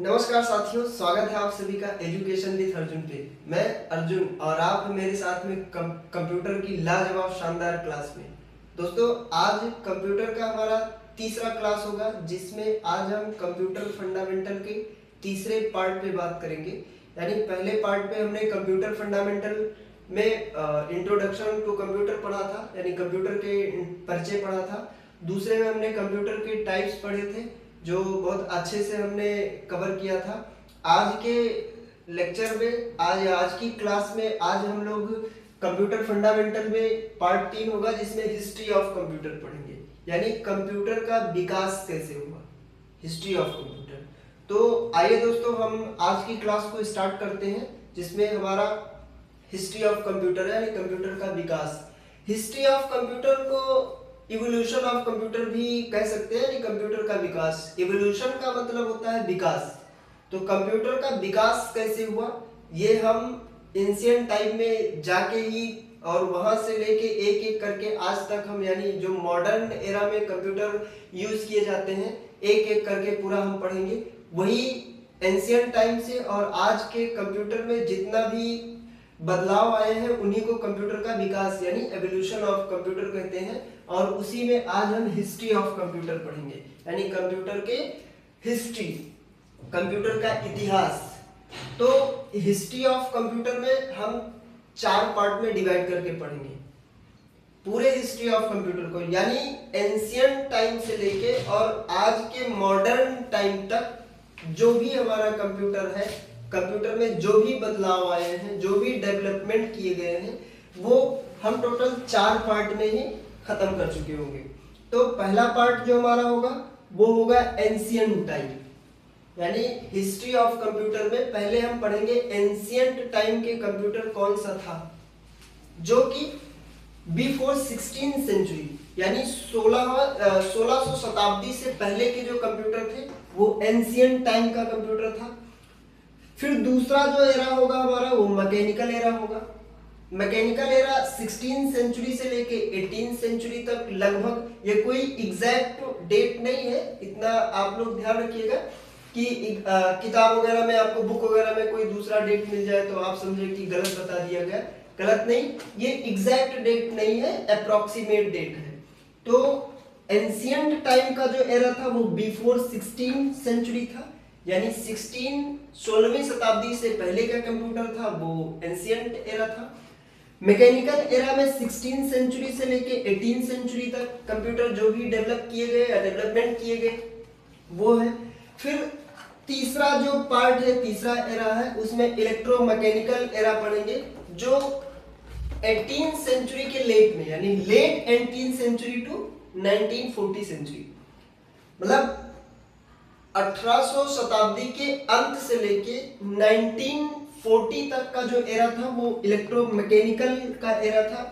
नमस्कार साथियों, स्वागत है आप सभी का एजुकेशन विद अर्जुन पे। मैं अर्जुन और आप मेरे साथ में कंप्यूटर की लाजवाब शानदार क्लास में। दोस्तों, आज कंप्यूटर का हमारा तीसरा क्लास होगा, जिसमें आज हम कंप्यूटर फंडामेंटल के तीसरे पार्ट पे बात करेंगे। यानी पहले पार्ट पे हमने कंप्यूटर फंडामेंटल में इंट्रोडक्शन टू कंप्यूटर पढ़ा था, यानी कंप्यूटर के परिचय पढ़ा था। दूसरे में हमने कंप्यूटर के टाइप्स पढ़े थे, जो बहुत अच्छे से हमने कवर किया था। आज के लेक्चर में आज की क्लास में आज हम लोग कंप्यूटर फंडामेंटल में पार्ट 3 होगा, जिसमें हिस्ट्री ऑफ कंप्यूटर पढ़ेंगे, यानी कंप्यूटर का विकास कैसे हुआ, हिस्ट्री ऑफ कंप्यूटर। तो आइए दोस्तों, हम आज की क्लास को स्टार्ट करते हैं, जिसमें हमारा हिस्ट्री ऑफ कंप्यूटर है, यानी कंप्यूटर का विकास। हिस्ट्री ऑफ कंप्यूटर को इवोल्यूशन ऑफ कंप्यूटर भी कह सकते हैं, यानी कंप्यूटर का विकास। इवोल्यूशन का मतलब होता है विकास। तो कंप्यूटर का विकास कैसे हुआ, ये हम एंशिएंट टाइम में जाके ही और वहां से लेके एक एक करके आज तक हम, यानी जो मॉडर्न एरा में कंप्यूटर यूज किए जाते हैं, एक एक करके पूरा हम पढ़ेंगे। वही एंशिएंट टाइम से और आज के कंप्यूटर में जितना भी बदलाव आए हैं, उन्हीं को कंप्यूटर का विकास यानी एवोल्यूशन ऑफ कंप्यूटर कहते हैं। और उसी में आज हम हिस्ट्री ऑफ कंप्यूटर पढ़ेंगे, यानी कंप्यूटर के हिस्ट्री, कंप्यूटर का इतिहास। तो हिस्ट्री ऑफ कंप्यूटर में हम 4 पार्ट में डिवाइड करके पढ़ेंगे पूरे हिस्ट्री ऑफ कंप्यूटर को, यानी एंशिएंट टाइम से लेके और आज के मॉडर्न टाइम तक जो भी हमारा कंप्यूटर है, कंप्यूटर में जो भी बदलाव आए हैं, जो भी डेवलपमेंट किए गए हैं, वो हम टोटल 4 पार्ट में ही खत्म कर चुके होंगे। तो पहला पार्ट जो हमारा होगा वो होगा एंशिएंट टाइम, यानी हिस्ट्री ऑफ कंप्यूटर में पहले हम पढ़ेंगे एंशिएंट टाइम के कंप्यूटर कौन सा था, जो कि बिफोर 16 सेंचुरी, यानी 1600 शताब्दी से पहले के जो कंप्यूटर थे वो एंशिएंट टाइम का कंप्यूटर था। फिर दूसरा जो एरा होगा हमारा वो मैकेनिकल एरा होगा। मैकेनिकल एरा 16 सेंचुरी से लेके 18 सेंचुरी तक लगभग, ये कोई एग्जैक्ट डेट नहीं है, इतना आप लोग ध्यान रखिएगा कि किताब वगैरह में आपको, बुक वगैरह में कोई दूसरा डेट मिल जाए तो आप समझे कि गलत बता दिया गया। गलत नहीं, ये एग्जैक्ट डेट नहीं है, अप्रोक्सीमेट डेट है। तो एंशिएंट टाइम का जो एरा था वो बिफोर 16 सेंचुरी था, यानी 16वीं शताब्दी से पहले का कंप्यूटर था वो एंशिएंट एरा था। मैकेनिकल एरा में 16 सेंचुरी से लेके 18 सेंचुरी तक कंप्यूटर जो भी डेवलप किए गए या डेवलपमेंट किए गए वो है। फिर तीसरा जो पार्ट है, तीसरा एरा है, उसमें इलेक्ट्रोमैकेनिकल एरा पढ़ेंगे, जो 18 सेंचुरी के लेट में, यानी लेट 18 सेंचुरी टू 1940 सेंचुरी, मतलब 1800 शताब्दी के अंत से लेके 1940 तक का जो एरा था वो इलेक्ट्रोमैकेनिकल का एरा था।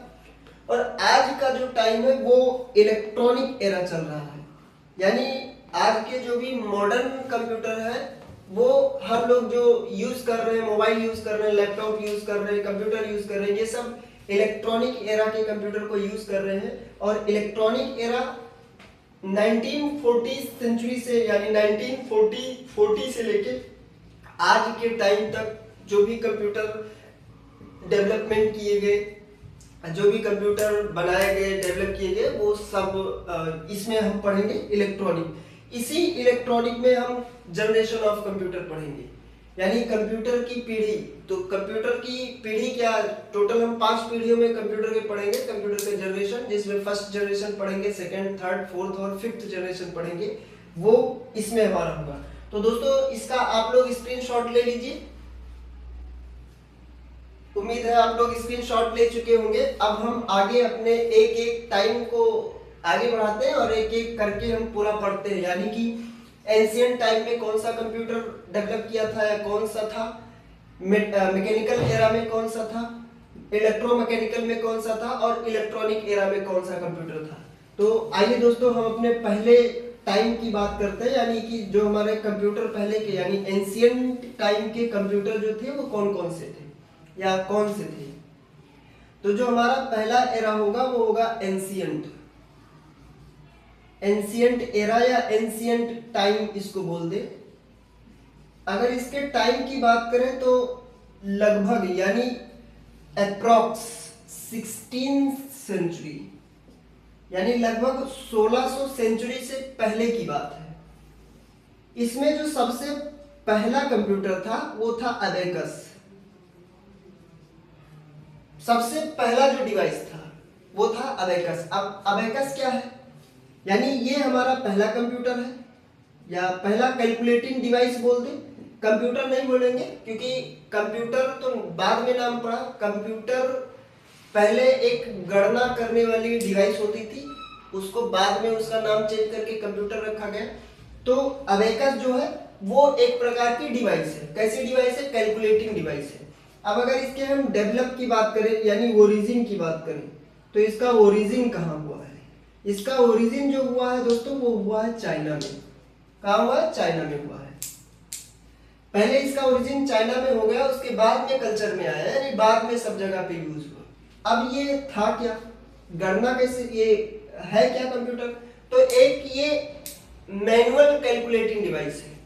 और आज का जो टाइम है वो इलेक्ट्रॉनिक एरा चल रहा है, यानी आज के जो भी मॉडर्न कंप्यूटर है वो हम लोग जो यूज कर रहे हैं, मोबाइल यूज कर रहे हैं, लैपटॉप यूज कर रहे हैं, कंप्यूटर यूज कर रहे हैं, ये सब इलेक्ट्रॉनिक एरा के कंप्यूटर को यूज कर रहे हैं। और इलेक्ट्रॉनिक एरा 1940 सेंचुरी से, यानी 1940 से लेके आज के टाइम तक जो भी कंप्यूटर डेवलपमेंट किए गए, जो भी कंप्यूटर बनाए गए, डेवलप किए गए, वो सब इसमें हम पढ़ेंगे इलेक्ट्रॉनिक। इसी इलेक्ट्रॉनिक में हम जनरेशन ऑफ कंप्यूटर पढ़ेंगे, यानी कंप्यूटर की पीढ़ी। तो कंप्यूटर की पीढ़ी क्या, टोटल हम 5 पीढ़ियों में कंप्यूटर के पढ़ेंगे, कंप्यूटर के जनरेशन, जिसमें फर्स्ट जनरेशन पढ़ेंगे, सेकंड, थर्ड, फोर्थ और फिफ्थ जनरेशन पढ़ेंगे, वो इसमें हमारा होगा। तो दोस्तों, इसका आप लोग स्क्रीनशॉट ले लीजिए। उम्मीद है आप लोग स्क्रीनशॉट ले चुके होंगे। अब हम आगे अपने एक एक टाइम को आगे बढ़ाते हैं और एक एक करके हम पूरा पढ़ते हैं, यानी कि एंशिएंट टाइम में कौन सा कंप्यूटर डेवलप किया था या कौन सा था, मैकेनिकल एरा में कौन सा था, इलेक्ट्रोमैकेनिकल में कौन सा था और इलेक्ट्रॉनिक एरा में कौन सा कंप्यूटर था। तो आइए दोस्तों, हम अपने पहले टाइम की बात करते हैं, यानी कि जो हमारे कंप्यूटर पहले के, यानी एंशिएंट टाइम के कंप्यूटर जो थे वो कौन कौन से थे या कौन से थे। तो जो हमारा पहला एरा होगा वो होगा एंशिएंट। एंशिएंट एरा या एंशिएंट टाइम इसको बोल दे। अगर इसके टाइम की बात करें तो लगभग यानी अप्रॉक्स 16 सेंचुरी, यानी लगभग 1600 सेंचुरी से पहले की बात है। इसमें जो सबसे पहला कंप्यूटर था वो था अबेकस। सबसे पहला जो डिवाइस था वो था अबेकस। अब अबेकस क्या है? यानी ये हमारा पहला कंप्यूटर है या पहला कैलकुलेटिंग डिवाइस बोल दे। कंप्यूटर नहीं बोलेंगे क्योंकि कंप्यूटर तो बाद में नाम पड़ा। कंप्यूटर पहले एक गणना करने वाली डिवाइस होती थी, उसको बाद में उसका नाम चेंज करके कंप्यूटर रखा गया। तो अबेकस जो है वो एक प्रकार की डिवाइस है। कैसी डिवाइस है? कैलकुलेटिंग डिवाइस है। अब अगर इसके हम डेवलप की बात करें यानी ओरिजिन की बात करें तो इसका ओरिजिन कहाँ हुआ है? इसका ओरिजिन जो हुआ है दोस्तों वो हुआ है चाइना में। कहाँ हुआ है? चाइना में हुआ है। पहले इसका ओरिजिन चाइना में हो गया, उसके बाद में कल्चर में आया, यानी बाद में सब जगह पे यूज हुआ। अब ये था क्या? गणना कैसे? ये है क्या कंप्यूटर? तो एक ये मैनुअल कैलकुलेटिंग डिवाइस है।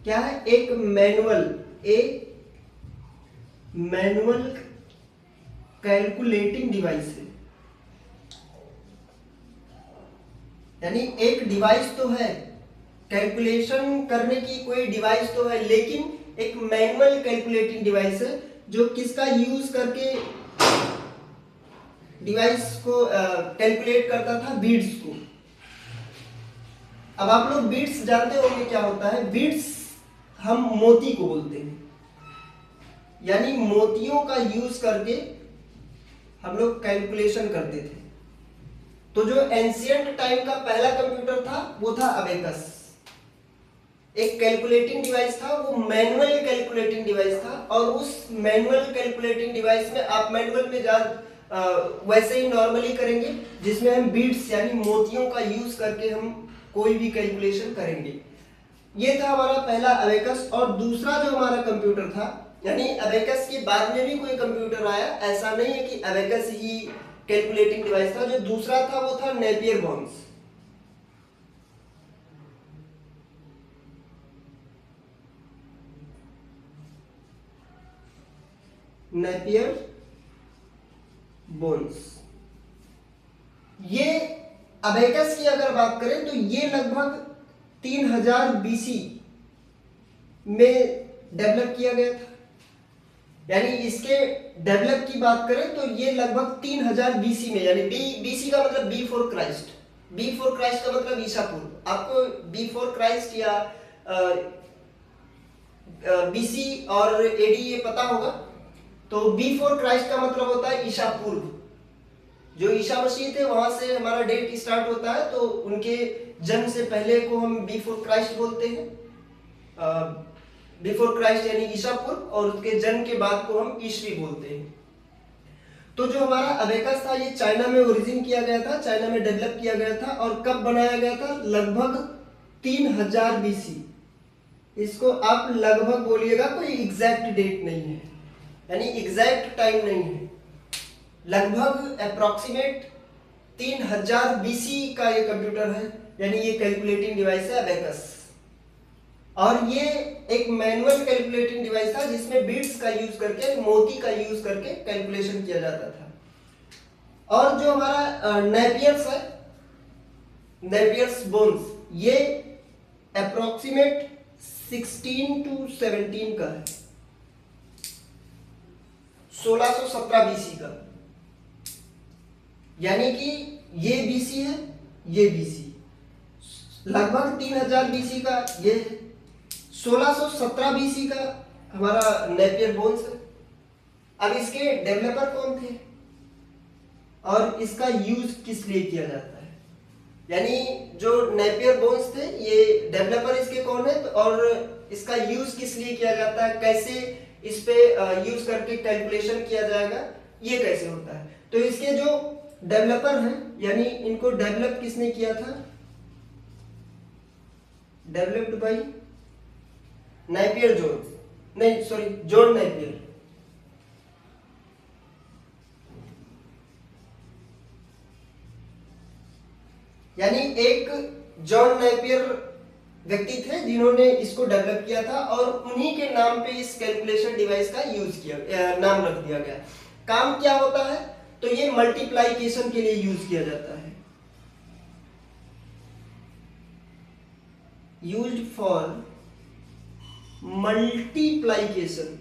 क्या है? एक मैनुअल कैलकुलेटिंग डिवाइस है। यानी एक डिवाइस तो है, कैलकुलेशन करने की कोई डिवाइस तो है, लेकिन एक मैनुअल कैलकुलेटिंग डिवाइस है जो किसका यूज करके डिवाइस को कैलकुलेट करता था? बीट्स को। अब आप लोग बीट्स जानते होंगे क्या होता है? बीट्स हम मोती को बोलते हैं, यानी मोतियों का यूज करके हम लोग कैलकुलेशन करते थे। तो जो एंशियंट टाइम का पहला कंप्यूटर था वो था अबेकस। एक कैलकुलेटिंग डिवाइस था, वो मैनुअल कैलकुलेटिंग डिवाइस था। और उस मैनुअल कैलकुलेटिंग डिवाइस में आप मैनुअल में वैसे ही नॉर्मली करेंगे जिसमें हम बीट्स यानी मोतियों का यूज करके हम कोई भी कैलकुलेशन करेंगे। ये था हमारा पहला अबेकस। और दूसरा जो हमारा कंप्यूटर था, यानी अबेकस के बाद में भी कोई कंप्यूटर आया, ऐसा नहीं है कि अबेकस ही कैलकुलेटिंग डिवाइस था। जो दूसरा था वो था नेपियर बोन्स। Napier bones. ये अबेकस की अगर बात करें तो ये लगभग 3000 बीसी में डेवलप किया गया था। यानी इसके डेवलप की बात करें तो ये लगभग 3000 बीसी में, यानी बीसी का मतलब B for Christ. B for Christ का मतलब ईसा पूर्व। आपको बी फॉर क्राइस्ट या बीसी और एडी ये पता होगा। तो बी फॉर क्राइस्ट का मतलब होता है ईसा पूर्व। जो ईसा मसीह थे वहां से हमारा डेट स्टार्ट होता है, तो उनके जन्म से पहले को हम बी फॉर क्राइस्ट बोलते हैं। बिफोर क्राइस्ट यानी ईसा पूर्व, और उसके जन्म के बाद को हम ईस्वी बोलते हैं। तो जो हमारा अबेकस था ये चाइना में ओरिजिन किया गया था, चाइना में डेवलप किया गया था। और कब बनाया गया था? लगभग 3000 बीसी। इसको आप लगभग बोलिएगा, कोई एग्जैक्ट डेट नहीं है, यानी एग्जैक्ट टाइम नहीं है। लगभग अप्रोक्सीमेट 3000 बीसी का ये कंप्यूटर है, यानी ये कैलकुलेटिंग डिवाइस है अबेकस। और ये एक मैनुअल कैलकुलेटिंग डिवाइस था जिसमें बीट्स का यूज करके, मोती का यूज करके कैलकुलेशन किया जाता था। और जो हमारा नेपियर्स है, नेपियर्स बोन्स, ये अप्रोक्सीमेट 16 to 17 का है, 1617 बीसी का। यानी कि ये बीसी है, ये बीसी, लगभग 3000 बीसी का ये है, 1617 बीसी का हमारा नेपियर बोन्स है। अब इसके डेवलपर कौन थे और इसका यूज किस लिए किया जाता है? यानी जो नेपियर बोन्स थे ये डेवलपर इसके कौन है, और इसका यूज किस लिए किया जाता है, कैसे इस पे यूज करके कैलकुलेशन किया जाएगा, ये कैसे होता है? तो इसके जो डेवलपर हैं, यानी इनको डेवलप किसने किया था? डेवलप्ड बाय नेपियर जोन्स, नहीं सॉरी, जॉन नेपियर। यानी एक जॉन नेपियर व्यक्ति थे जिन्होंने इसको डेवलप किया था और उन्हीं के नाम पे इस कैलकुलेशन डिवाइस का यूज किया, नाम रख दिया गया। काम क्या होता है, तो ये मल्टीप्लाइकेशन के लिए यूज किया जाता है। Used for multiplication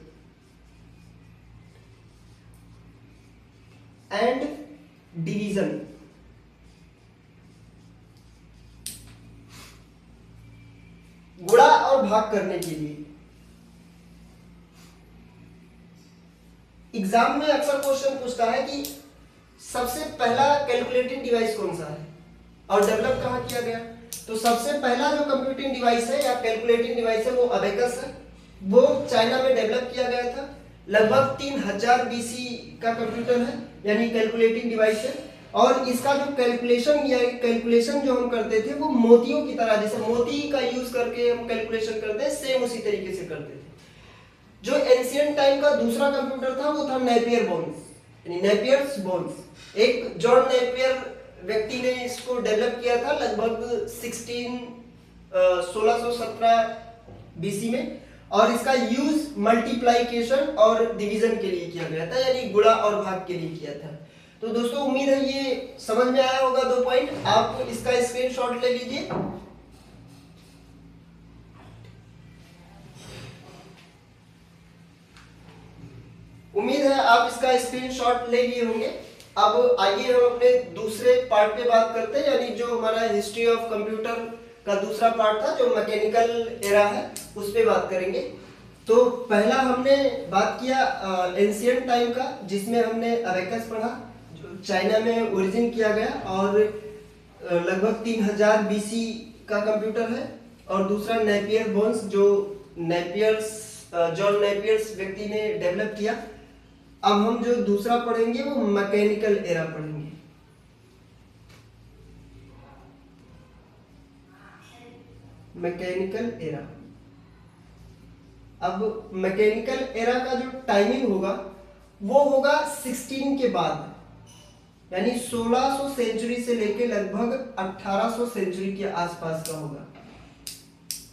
and division. गुणा और भाग करने के लिए। एग्जाम में अक्सर क्वेश्चन पूछता है कि सबसे पहला कैलकुलेटिंग डिवाइस कौन सा है और डेवलप कहाँ किया गया। तो सबसे पहला जो कंप्यूटिंग डिवाइस है या कैलकुलेटिंग डिवाइस है वो अबेकस है। वो चाइना में डेवलप किया गया था। लगभग 3000 बीसी का कंप्यूटर है, यानी कैलकुलेटिंग डिवाइस है। और इसका जो कैलकुलेशन जो हम करते थे वो मोतियों की तरह, जैसे मोती का यूज करके हम कैलकुलेशन करते हैं, सेम उसी तरीके से करते थे। जो एंशिएंट टाइम का दूसरा कंप्यूटर था वो था नेपियर बोन्स, यानी नेपियर्स बोन्स। एक जॉन नेपियर व्यक्ति ने इसको डेवलप किया था लगभग 1617 बीसी में, और इसका यूज मल्टीप्लाइकेशन और डिवीजन के लिए किया गया था, यानी गुणा और भाग के लिए किया था। तो दोस्तों उम्मीद है ये समझ में आया होगा 2 पॉइंट। आप इसका स्क्रीनशॉट ले लीजिए। उम्मीद है आप इसका स्क्रीनशॉट ले लिए होंगे। अब आइए हम अपने दूसरे पार्ट पे बात करते हैं, यानी जो हमारा हिस्ट्री ऑफ कंप्यूटर का दूसरा पार्ट था जो मैकेनिकल एरा है, उस पे बात करेंगे। तो पहला हमने बात किया एंशिएंट टाइम का, जिसमें हमने अबेकस पढ़ा जो चाइना में ओरिजिन किया गया और लगभग 3000 बीसी का कंप्यूटर है। और दूसरा नेपियर बोन्स जो जॉन नेपियर्स व्यक्ति ने डेवलप किया। अब हम जो दूसरा पढ़ेंगे वो मैकेनिकल एरा पढ़ेंगे। Mechanical era. अब मैकेनिकल एरा का जो टाइमिंग होगा वो होगा 16 के बाद, यानी 1600 सेंचुरी से लेके लगभग 1800 सेंचुरी के आसपास का होगा।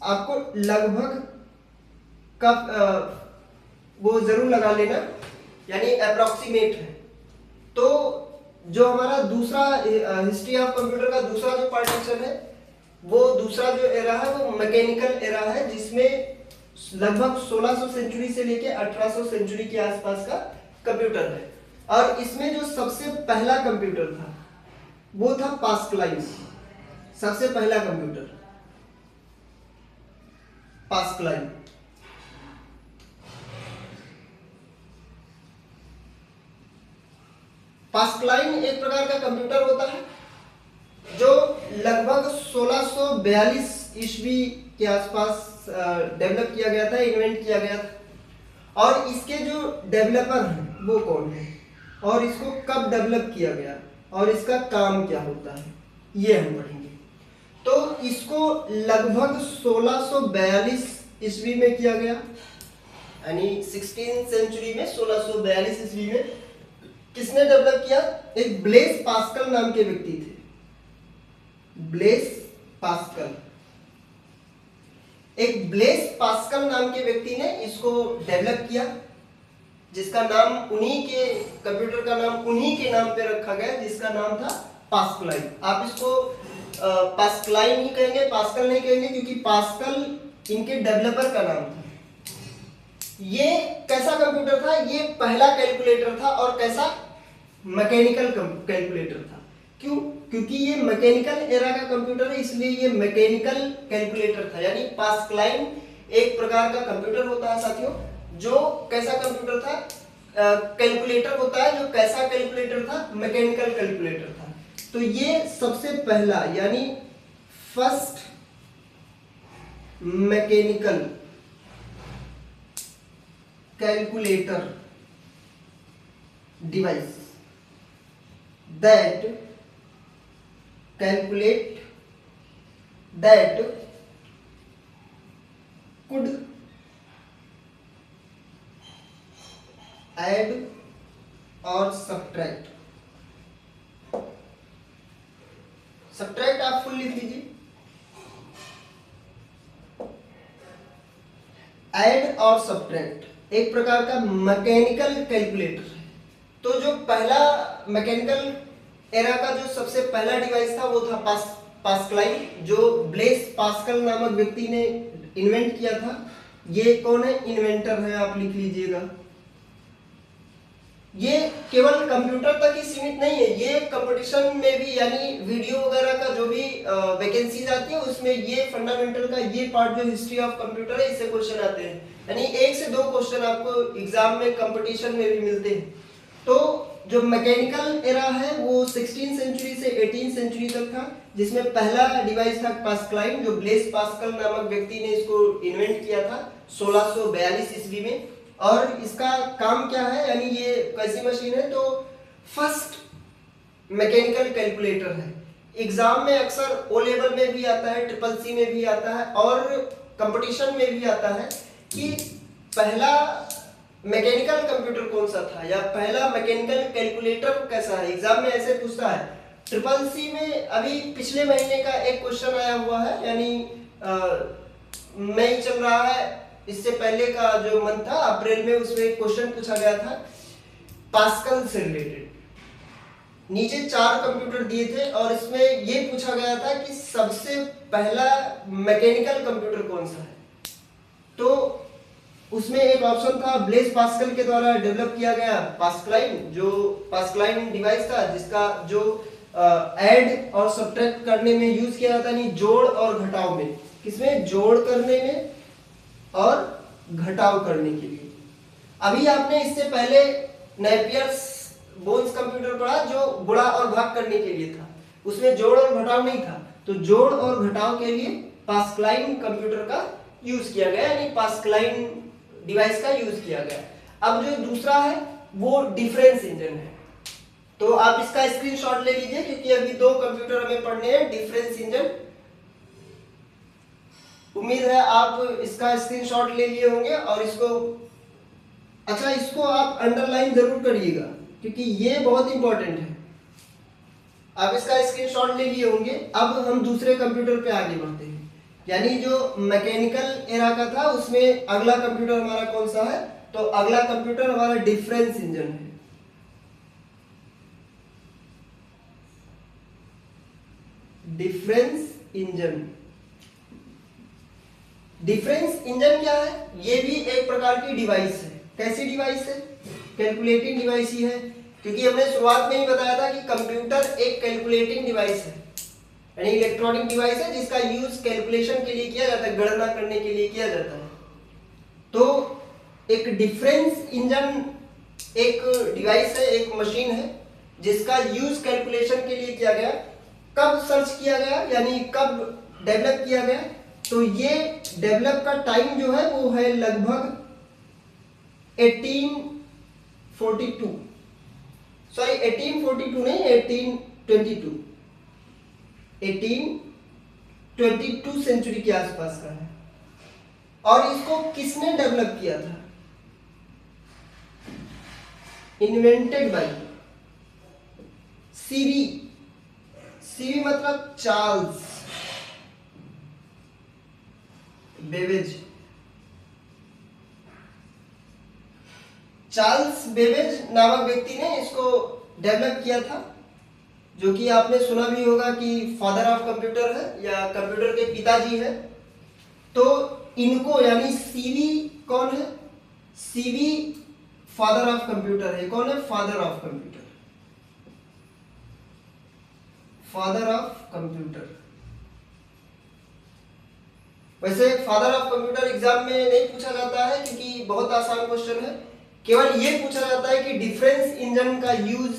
आपको लगभग का वो जरूर लगा लेना, यानी अप्रोक्सीमेट है। तो जो हमारा दूसरा हिस्ट्री ऑफ कंप्यूटर का दूसरा जो पार्टीशन है, वो दूसरा जो एरा है वो मैकेनिकल एरा है, जिसमें लगभग 1600 सेंचुरी से लेके 1800 सेंचुरी के आसपास का कंप्यूटर है। और इसमें जो सबसे पहला कंप्यूटर था वो था पास्कलाइन। सबसे पहला कंप्यूटर पास्कलाइन। पास्कलाइन एक प्रकार का कंप्यूटर होता है जो लगभग 1642 ईस्वी के आसपास डेवलप किया गया था, इन्वेंट किया गया था। और इसके जो डेवलपर हैं वो कौन है और इसको कब डेवलप किया गया और इसका काम क्या होता है, ये हम पढ़ेंगे। तो इसको लगभग 1642 ईस्वी में किया गया, यानी 16 सेंचुरी में 1642 ईस्वी में किसने डेवलप किया? एक ब्लेस पास्कल नाम के व्यक्ति थे। ब्लेस पास्कल, एक ब्लेस पास्कल नाम के व्यक्ति ने इसको डेवलप किया, जिसका नाम उन्हीं के कंप्यूटर का नाम उन्हीं के नाम पे रखा गया, जिसका नाम था पास्कलाइन। आप इसको पास्कलाइन ही कहेंगे, पास्कल नहीं कहेंगे, क्योंकि पास्कल इनके डेवलपर का नाम था। ये कैसा कंप्यूटर था? ये पहला कैलकुलेटर था, और कैसा? मैकेनिकल कैलकुलेटर था। क्यों? क्योंकि ये मैकेनिकल एरा का कंप्यूटर है, इसलिए ये मैकेनिकल कैलकुलेटर था। यानी पास्कलाइन एक प्रकार का कंप्यूटर होता है साथियों, जो कैसा कंप्यूटर था? कैलकुलेटर होता है, जो कैसा कैलकुलेटर था? मैकेनिकल कैलकुलेटर था। तो ये सबसे पहला, यानी first mechanical calculator device that calculate, that could add और subtract। सब्ट्रैक्ट आप फुल लिख लीजिए। ऐड और सब्ट्रैक्ट एक प्रकार का मैकेनिकल कैलकुलेटर है। तो जो पहला मैकेनिकल एरा का जो सबसे पहला डिवाइस था वो था पास्कलाइन, जो ब्लेस पास्कल नामक व्यक्ति ने इन्वेंट किया था। ये कौन है? इन्वेंटर है, आप लिख लीजिएगा। ये केवल कंप्यूटर तक ही सीमित नहीं है, ये कंपटीशन में भी, यानी वीडियो वगैरह का जो भी वैकेंसीज आती है उसमें ये फंडामेंटल का ये पार्ट जो हिस्ट्री ऑफ कंप्यूटर है इससे क्वेश्चन आते हैं, यानी 1 से 2 क्वेश्चन आपको एग्जाम में कंपटीशन में भी मिलते हैं। तो जो मैकेनिकल एरा है वो 16th सेंचुरी से 18th सेंचुरी तक था, जिसमें पहला डिवाइस था पास्कलाइन, जो ब्लेस पास्कल नामक व्यक्ति ने इसको इन्वेंट किया था 1642 ईस्वी में। और इसका काम क्या है, यानी ये कैसी मशीन है? तो फर्स्ट मैकेनिकल कैलकुलेटर है। एग्जाम में अक्सर ओ लेवल में भी आता है, ट्रिपल सी में भी आता है और कंपटीशन में भी आता है कि पहला मैकेनिकल कंप्यूटर कौन सा था या पहला मैकेनिकल कैलकुलेटर कैसा है, एग्जाम में ऐसे पूछता है। ट्रिपल सी में अभी पिछले महीने का एक क्वेश्चन आया हुआ है, यानी मई चल रहा है, इससे पहले का जो मंथ था अप्रैल में, उसमें एक क्वेश्चन पूछा गया था पास्कल से रिलेटेड। नीचे 4 कंप्यूटर दिए थे और इसमें ये पूछा गया था कि सबसे पहला मैकेनिकल कंप्यूटर कौन सा है। तो उसमें एक ऑप्शन था ब्लेस पास्कल के द्वारा डेवलप किया गया पास्कलाइन, जो पास्कलाइन डिवाइस था जिसका जो ऐड और सब्ट्रैक्ट करने में यूज किया जाता है, यानी जोड़ और घटाव में। किसमें? जोड़ करने में और घटाव करने के लिए। अभी आपने इससे पहले नेपियर्स बोन्स कंप्यूटर पढ़ा जो गुणा और भाग करने के लिए था, उसमें जोड़ और घटाव नहीं था। तो जोड़ और घटाव के लिए पास्कलाइन कंप्यूटर का यूज किया गया, यानी पास्कलाइन डिवाइस का यूज किया गया। अब जो दूसरा है वो डिफरेंस इंजन है। तो आप इसका स्क्रीनशॉट ले लीजिए क्योंकि अभी 2 कंप्यूटर हमें पढ़ने हैं, डिफरेंस इंजन। उम्मीद है आप इसका स्क्रीनशॉट ले लिए होंगे और इसको आप अंडरलाइन जरूर करिएगा क्योंकि ये बहुत इंपॉर्टेंट है। आप इसका स्क्रीनशॉट ले लिए होंगे। अब हम दूसरे कंप्यूटर पे आगे बढ़ते हैं, यानी जो मैकेनिकल एरा का था उसमें अगला कंप्यूटर हमारा कौन सा है? तो अगला कंप्यूटर हमारा डिफरेंस इंजन है। Difference engine. डिफरेंस इंजन क्या है? ये भी एक प्रकार की डिवाइस है। कैसी डिवाइस है? कैलकुलेटिंग डिवाइस ही है, क्योंकि हमने शुरुआत में ही बताया था कि कंप्यूटर एक कैलकुलेटिंग डिवाइस है, यानी इलेक्ट्रॉनिक डिवाइस है जिसका यूज कैलकुलेशन के लिए किया जाता है, गणना करने के लिए किया जाता है। तो एक डिफरेंस इंजन एक डिवाइस है, एक मशीन है जिसका यूज कैलकुलेशन के लिए किया गया। कब सर्च किया गया, यानी कब डेवलप किया गया? तो ये डेवलप का टाइम जो है वो है लगभग 1842 नहीं, 1822 सेंचुरी के आसपास का है। और इसको किसने डेवलप किया था? इन्वेंटेड बाय सीवी मतलब चार्ल्स बेबेज। चार्ल्स बेबेज नामक व्यक्ति ने इसको डेवलप किया था, जो कि आपने सुना भी होगा कि फादर ऑफ कंप्यूटर है या कंप्यूटर के पिताजी है। तो इनको, यानी सीवी कौन है? सीवी फादर ऑफ कंप्यूटर है। कौन है father of computer? Father of computer. वैसे फादर ऑफ कंप्यूटर एग्जाम में नहीं पूछा जाता है क्योंकि बहुत आसान क्वेश्चन है। केवल ये पूछा जाता है कि डिफरेंस इंजन का यूज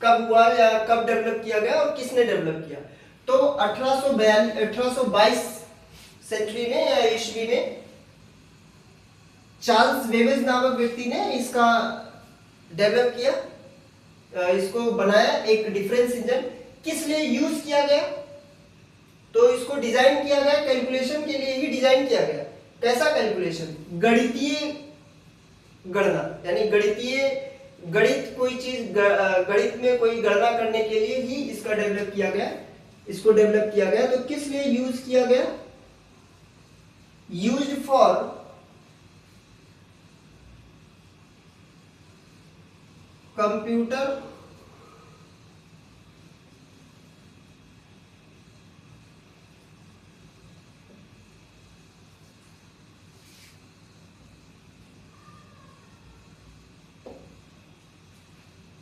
कब हुआ या कब डेवलप किया गया और किसने डेवलप किया। तो 1822 सेंचुरी में या ईस्वी में चार्ल्स बेबेज नामक व्यक्ति ने इसका डेवलप किया, इसको बनाया एक डिफरेंस इंजन। किस लिए यूज किया गया? तो इसको डिजाइन किया गया कैलकुलेशन के लिए ही डिजाइन किया गया। कैसा कैलकुलेशन? गणितीय गणना, यानी गणित कोई चीज गणित में कोई गणना करने के लिए ही इसका डेवलप किया गया, इसको डेवलप किया गया। तो किस लिए यूज किया गया? यूज्ड फॉर कंप्यूटर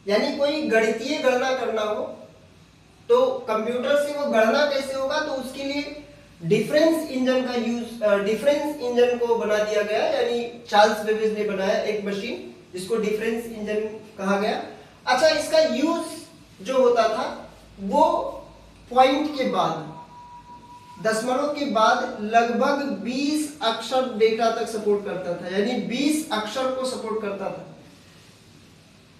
यानी कोई गणितीय गणना करना हो तो कंप्यूटर से वो गणना कैसे होगा, तो उसके लिए डिफरेंस इंजन का यूज, डिफरेंस इंजन को बना दिया गया, यानी चार्ल्स बेबेज ने बनाया एक मशीन जिसको डिफरेंस इंजन कहा गया। अच्छा, इसका यूज जो होता था वो पॉइंट के बाद, दशमलव के बाद लगभग 20 अक्षर डेटा तक सपोर्ट करता था, यानी 20 अक्षर को सपोर्ट करता था।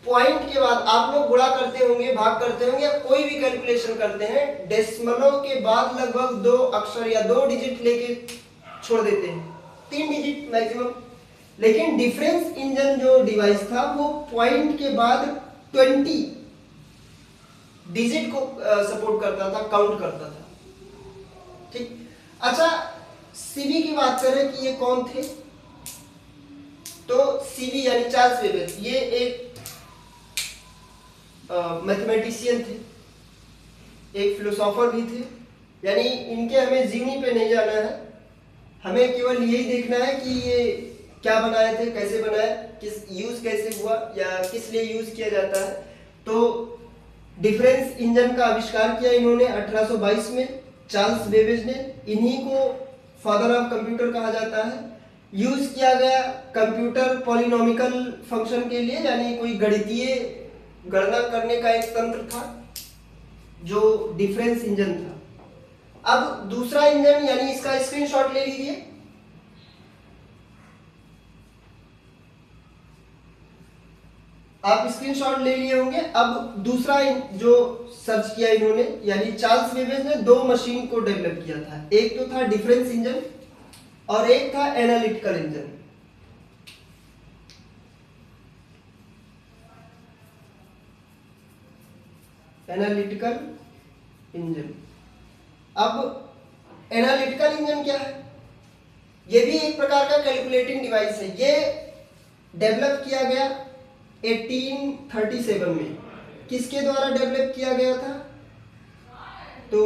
पॉइंट के बाद आप लोग गुणा करते होंगे, भाग करते होंगे या कोई भी कैलकुलेशन करते हैं, डेसिमलों के बाद लगभग 2 अक्षर या 2 डिजिट लेके छोड़ देते हैं, 3 डिजिट मैक्सिमम। लेकिन डिफरेंस इंजन जो डिवाइस था वो पॉइंट के बाद 20 डिजिट को सपोर्ट करता था, काउंट करता था। ठीक। अच्छा, सीबी की बात करें कि ये कौन थे, तो सीबी यानी चार्ल्स बेबेज, ये एक मैथमेटिशियन थे, एक फिलोसोफर भी थे। यानी इनके हमें जीवनी पे नहीं जाना है, हमें केवल यही देखना है कि ये क्या बनाए थे, कैसे बनाए, किस यूज कैसे हुआ या किस लिए यूज किया जाता है। तो डिफरेंस इंजन का आविष्कार किया इन्होंने 1822 में चार्ल्स बेबेज ने, इन्हीं को फादर ऑफ कंप्यूटर कहा जाता है। यूज किया गया कंप्यूटर पॉलिनोमिकल फंक्शन के लिए, यानी कोई गणितीय गणना करने का एक तंत्र था जो डिफरेंस इंजन था। अब दूसरा इंजन, यानी इसका स्क्रीनशॉट ले लीजिए। आप स्क्रीनशॉट ले लिए होंगे। अब दूसरा जो सर्च किया इन्होंने, यानी चार्ल्स बेबेज ने 2 मशीन को डेवलप किया था, एक तो था डिफरेंस इंजन और एक था एनालिटिकल इंजन। Analytical engine. अब एनालिटिकल इंजन क्या है, ये भी एक प्रकार का कैलकुलेटिंग डिवाइस है। ये डेवलप किया गया 1837 में। किसके द्वारा डेवलप किया गया था, तो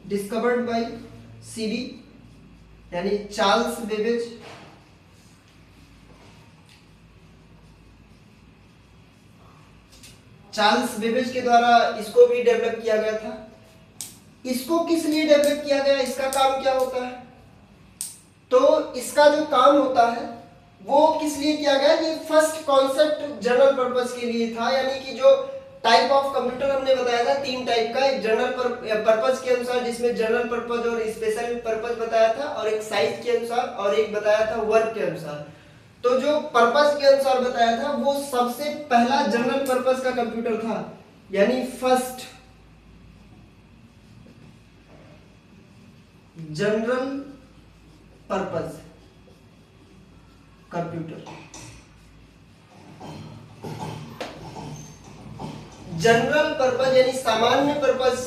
डिस्कवर्ड बाय सीडी, यानी चार्ल्स बेबेज। चार्ल्स बेबेज के द्वारा इसको भी डेवलप किया गया था। इसको किस लिए डेवलप किया गया, इसका काम क्या होता है, तो इसका जो काम होता है वो किस लिए किया गया, ये फर्स्ट कॉन्सेप्ट जनरल पर्पस के लिए था। यानी कि जो टाइप ऑफ कंप्यूटर हमने बताया था 3 टाइप का, एक जनरल पर्पस के अनुसार जिसमें जनरल पर्पस और स्पेशल पर्पस बताया था, और एक साइज के अनुसार, और एक बताया था वर्क के अनुसार। तो जो पर्पस के अनुसार बताया था वो सबसे पहला जनरल पर्पस का कंप्यूटर था, यानी first general purpose computer. General purpose यानी सामान्य पर्पस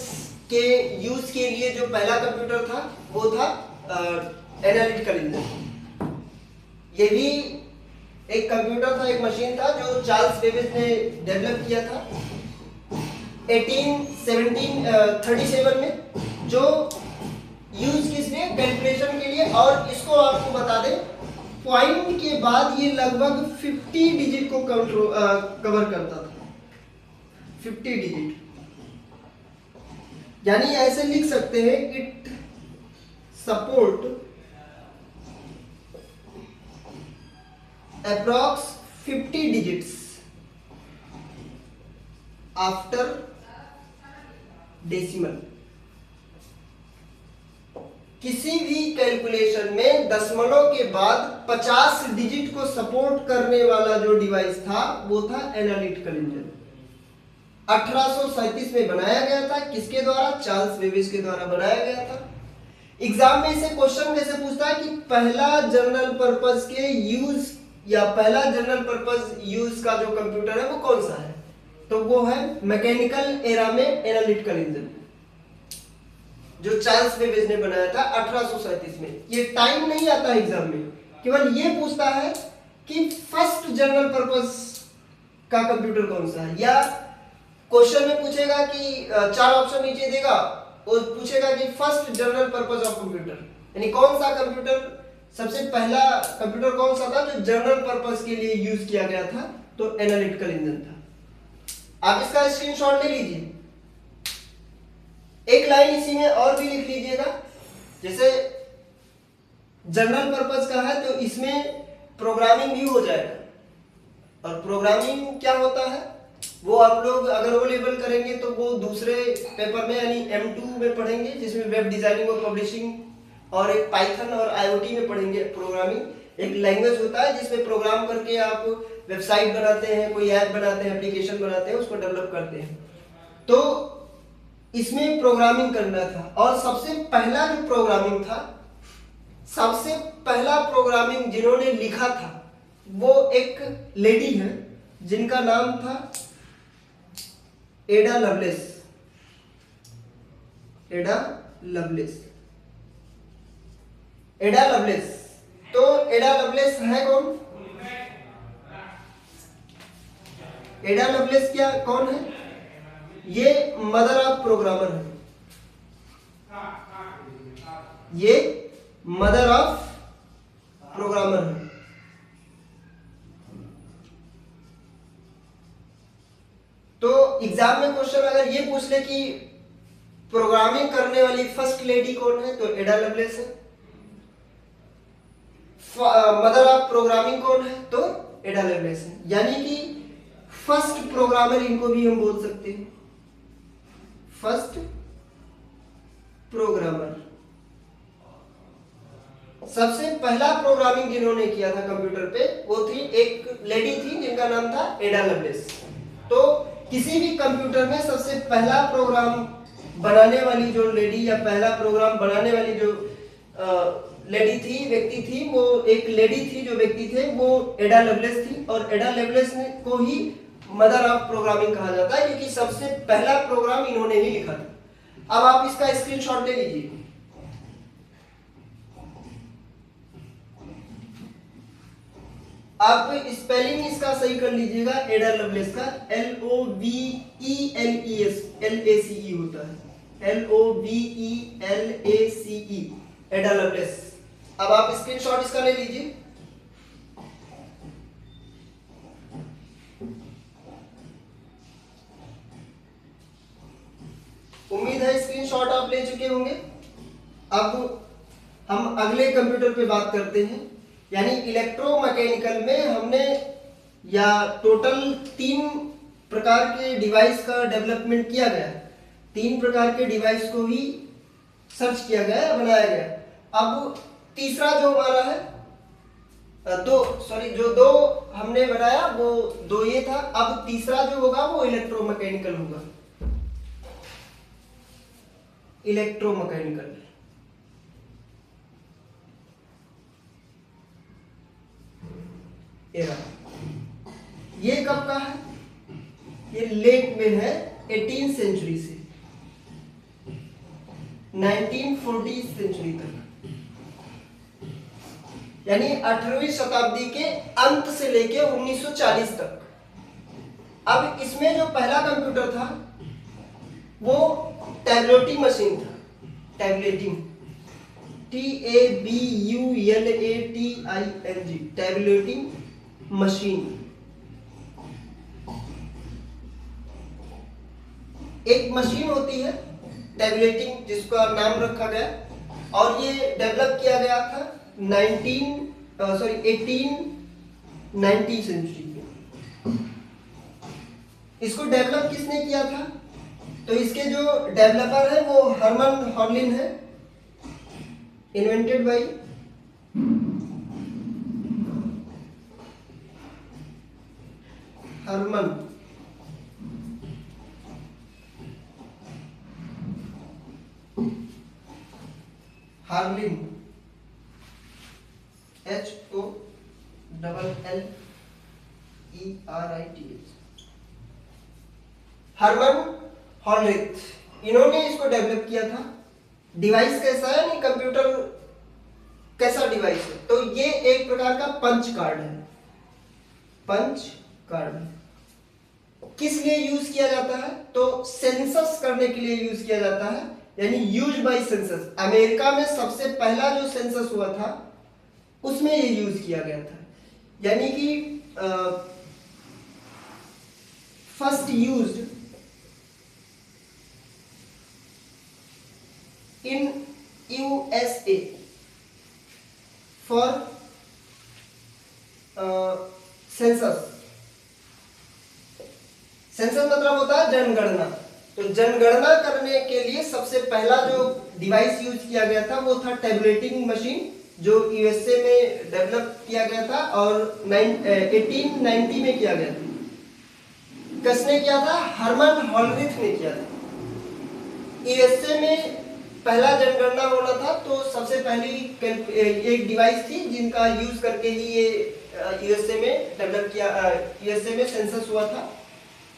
के यूज के लिए जो पहला कंप्यूटर था वो था एनालिटिकल इंजन। ये भी एक कंप्यूटर था, एक मशीन था जो चार्ल्स बेबेज ने डेवलप किया था 1837 में, जो यूज किस लिए, कैलकुलेशन के लिए। और इसको आपको बता दें, पॉइंट के बाद ये लगभग 50 डिजिट को कवर करता था, 50 डिजिट। यानी ऐसे लिख सकते हैं, it support approx 50 digits after decimal. किसी भी कैलकुलेशन में दशमलव के बाद 50 डिजिट को सपोर्ट करने वाला जो डिवाइस था वो था एनालिटिकल इंजन। 1837 में बनाया गया था, किसके द्वारा, चार्ल्स बेबेज के द्वारा बनाया गया था। एग्जाम में इसे क्वेश्चन कैसे पूछता है कि पहला जनरल पर्पस के यूज या पहला जनरल पर्पस यूज का जो कंप्यूटर है वो कौन सा है, तो वो है मैकेनिकल एरा में एनालिटिकल इंजन। जो चार्ल्स बेबेज ने बनाया था 1837 में। ये टाइम नहीं आता एग्जाम में, केवल ये पूछता है कि फर्स्ट जनरल पर्पस का कंप्यूटर कौन सा है, या क्वेश्चन में पूछेगा कि 4 ऑप्शन नीचे देगा और पूछेगा कि first general purpose of computer, यानी कौन सा कंप्यूटर, सबसे पहला कंप्यूटर कौन सा था जो जनरल पर्पस के लिए यूज किया गया था, तो एनालिटिकल इंजन था। आप इसका स्क्रीनशॉट ले लीजिए। एक लाइन इसी में और भी लिख लीजिएगा, जैसे जनरल पर्पस का है तो इसमें प्रोग्रामिंग भी हो जाएगा। और प्रोग्रामिंग क्या होता है वो आप लोग अगर वो लेवल करेंगे तो वो दूसरे पेपर में यानी M2 में पढ़ेंगे, जिसमें वेब डिजाइनिंग और पब्लिशिंग, और एक पाइथन और IoT में पढ़ेंगे प्रोग्रामिंग। एक लैंग्वेज होता है जिसमें प्रोग्राम करके आप वेबसाइट बनाते हैं, कोई ऐप बनाते हैं, एप्लीकेशन बनाते हैं, उसको डेवलप करते हैं। तो इसमें प्रोग्रामिंग करना था। और सबसे पहला जो प्रोग्रामिंग था, सबसे पहला प्रोग्रामिंग जिन्होंने लिखा था वो एक लेडी है जिनका नाम था एडा लवलेस। एडा लवलेस। एडा लवलेस। तो एडा लवलेस है कौन? एडा लवलेस क्या कौन है? ये मदर ऑफ प्रोग्रामर है। ये मदर ऑफ प्रोग्रामर है। तो एग्जाम में क्वेश्चन अगर ये पूछ ले कि प्रोग्रामिंग करने वाली फर्स्ट लेडी कौन है, तो एडा लवलेस है। मदर ऑफ प्रोग्रामिंग कौन है, तो एडा लवलेस है। यानी कि फर्स्ट प्रोग्रामर इनको भी हम बोल सकते हैं, फर्स्ट प्रोग्रामर। सबसे पहला प्रोग्रामिंग जिन्होंने किया था कंप्यूटर पे वो थी एक लेडी थी जिनका नाम था एडा लवलेस। तो किसी भी कंप्यूटर में सबसे पहला प्रोग्राम बनाने वाली जो लेडी या पहला प्रोग्राम बनाने वाली जो लेडी थी, व्यक्ति थी, वो एक लेडी थी, जो व्यक्ति थे वो एडा लवलेस थी। और एडा लवलेस को ही मदर ऑफ प्रोग्रामिंग कहा जाता है क्योंकि सबसे पहला प्रोग्राम इन्होंने ही लिखा था। अब आप इसका स्क्रीनशॉट ले लीजिए। आप स्पेलिंग इसका सही कर लीजिएगा, एडा लवलेस का LOVELES होता है, LOVELACE, एडा लवलेस। अब आप स्क्रीनशॉट इसका ले लीजिए। उम्मीद है स्क्रीनशॉट आप ले चुके होंगे। अब हम अगले कंप्यूटर पे बात करते हैं, यानी इलेक्ट्रोमैकेनिकल में हमने या टोटल 3 प्रकार के डिवाइस का डेवलपमेंट किया गया। 3 प्रकार के डिवाइस को ही सर्च किया गया, बनाया गया। अब तीसरा जो हमारा है जो 2 हमने बनाया वो 2 ये था। अब तीसरा जो होगा वो इलेक्ट्रोमैकेनिकल होगा, इलेक्ट्रोमैकेनिकल। ये कब का है? ये लेट में है, 18th सेंचुरी से 1940 सेंचुरी तक, यानी 18वीं शताब्दी के अंत से लेके 1940 तक। अब इसमें जो पहला कंप्यूटर था वो टैबलेटिंग मशीन था, टैबलेटिंग, TABULATING, टैबलेटिंग मशीन। एक मशीन होती है टैबलेटिंग जिसका नाम रखा गया, और ये डेवलप किया गया था 1890 सेंचुरी में। इसको डेवलप किसने किया था? तो इसके जो डेवलपर है वो हर्मन हॉर्लिन है, invented by Herman Hollerith, HOLLERITH, Herman Hollerith, इन्होंने इसको डेवलप किया था। डिवाइस कैसा है, यानी कंप्यूटर कैसा डिवाइस है, तो ये एक प्रकार का पंच कार्ड है। पंच कार्ड किस लिए यूज किया जाता है, तो सेंसस करने के लिए यूज किया जाता है, यानी यूज बाय सेंसस। अमेरिका में सबसे पहला जो सेंसस हुआ था उसमें ये यूज किया गया था, यानी कि first used in USA for census. Census मतलब होता है जनगणना। तो जनगणना करने के लिए सबसे पहला जो डिवाइस यूज किया गया था वो था टैबुलेटिंग मशीन, जो यूएसए में डेवलप किया गया था और 1890 में किया गया था। किसने किया था? हर्मन हॉलरिथ ने किया था। यूएसए में पहला जनगणना होना था, तो सबसे पहली एक डिवाइस थी जिनका यूज करके ही ये यूएसए में डेवलप किया, यूएसए में सेंसस हुआ था।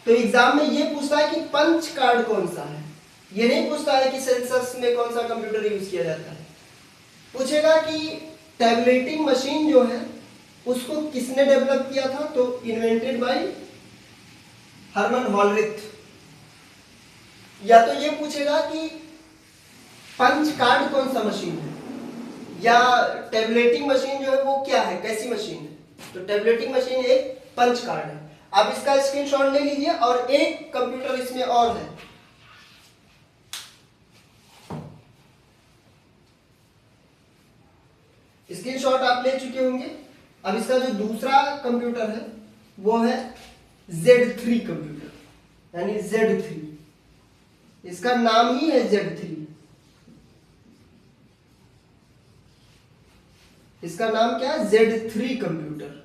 तो एग्जाम में ये पूछता है कि पंच कार्ड कौन सा है, ये नहीं पूछता है कि सेंसस में कौन सा कंप्यूटर यूज किया जाता है। पूछेगा कि टैबुलेटिंग मशीन जो है उसको किसने डेवलप किया था, तो इन्वेंटेड बाय हर्मन हॉलरिथ। या तो ये पूछेगा कि पंच कार्ड कौन सा मशीन है, या टैबुलेटिंग मशीन जो है वो क्या है, कैसी मशीन है। तो टैबुलेटिंग मशीन एक पंच कार्ड है। आप इसका स्क्रीनशॉट ले लीजिए। और एक कंप्यूटर इसमें और है, स्क्रीनशॉट आप ले चुके होंगे। अब इसका जो दूसरा कंप्यूटर है वो है Z3 कंप्यूटर, यानी Z3, इसका नाम ही है Z3। इसका नाम क्या है? Z3 कंप्यूटर,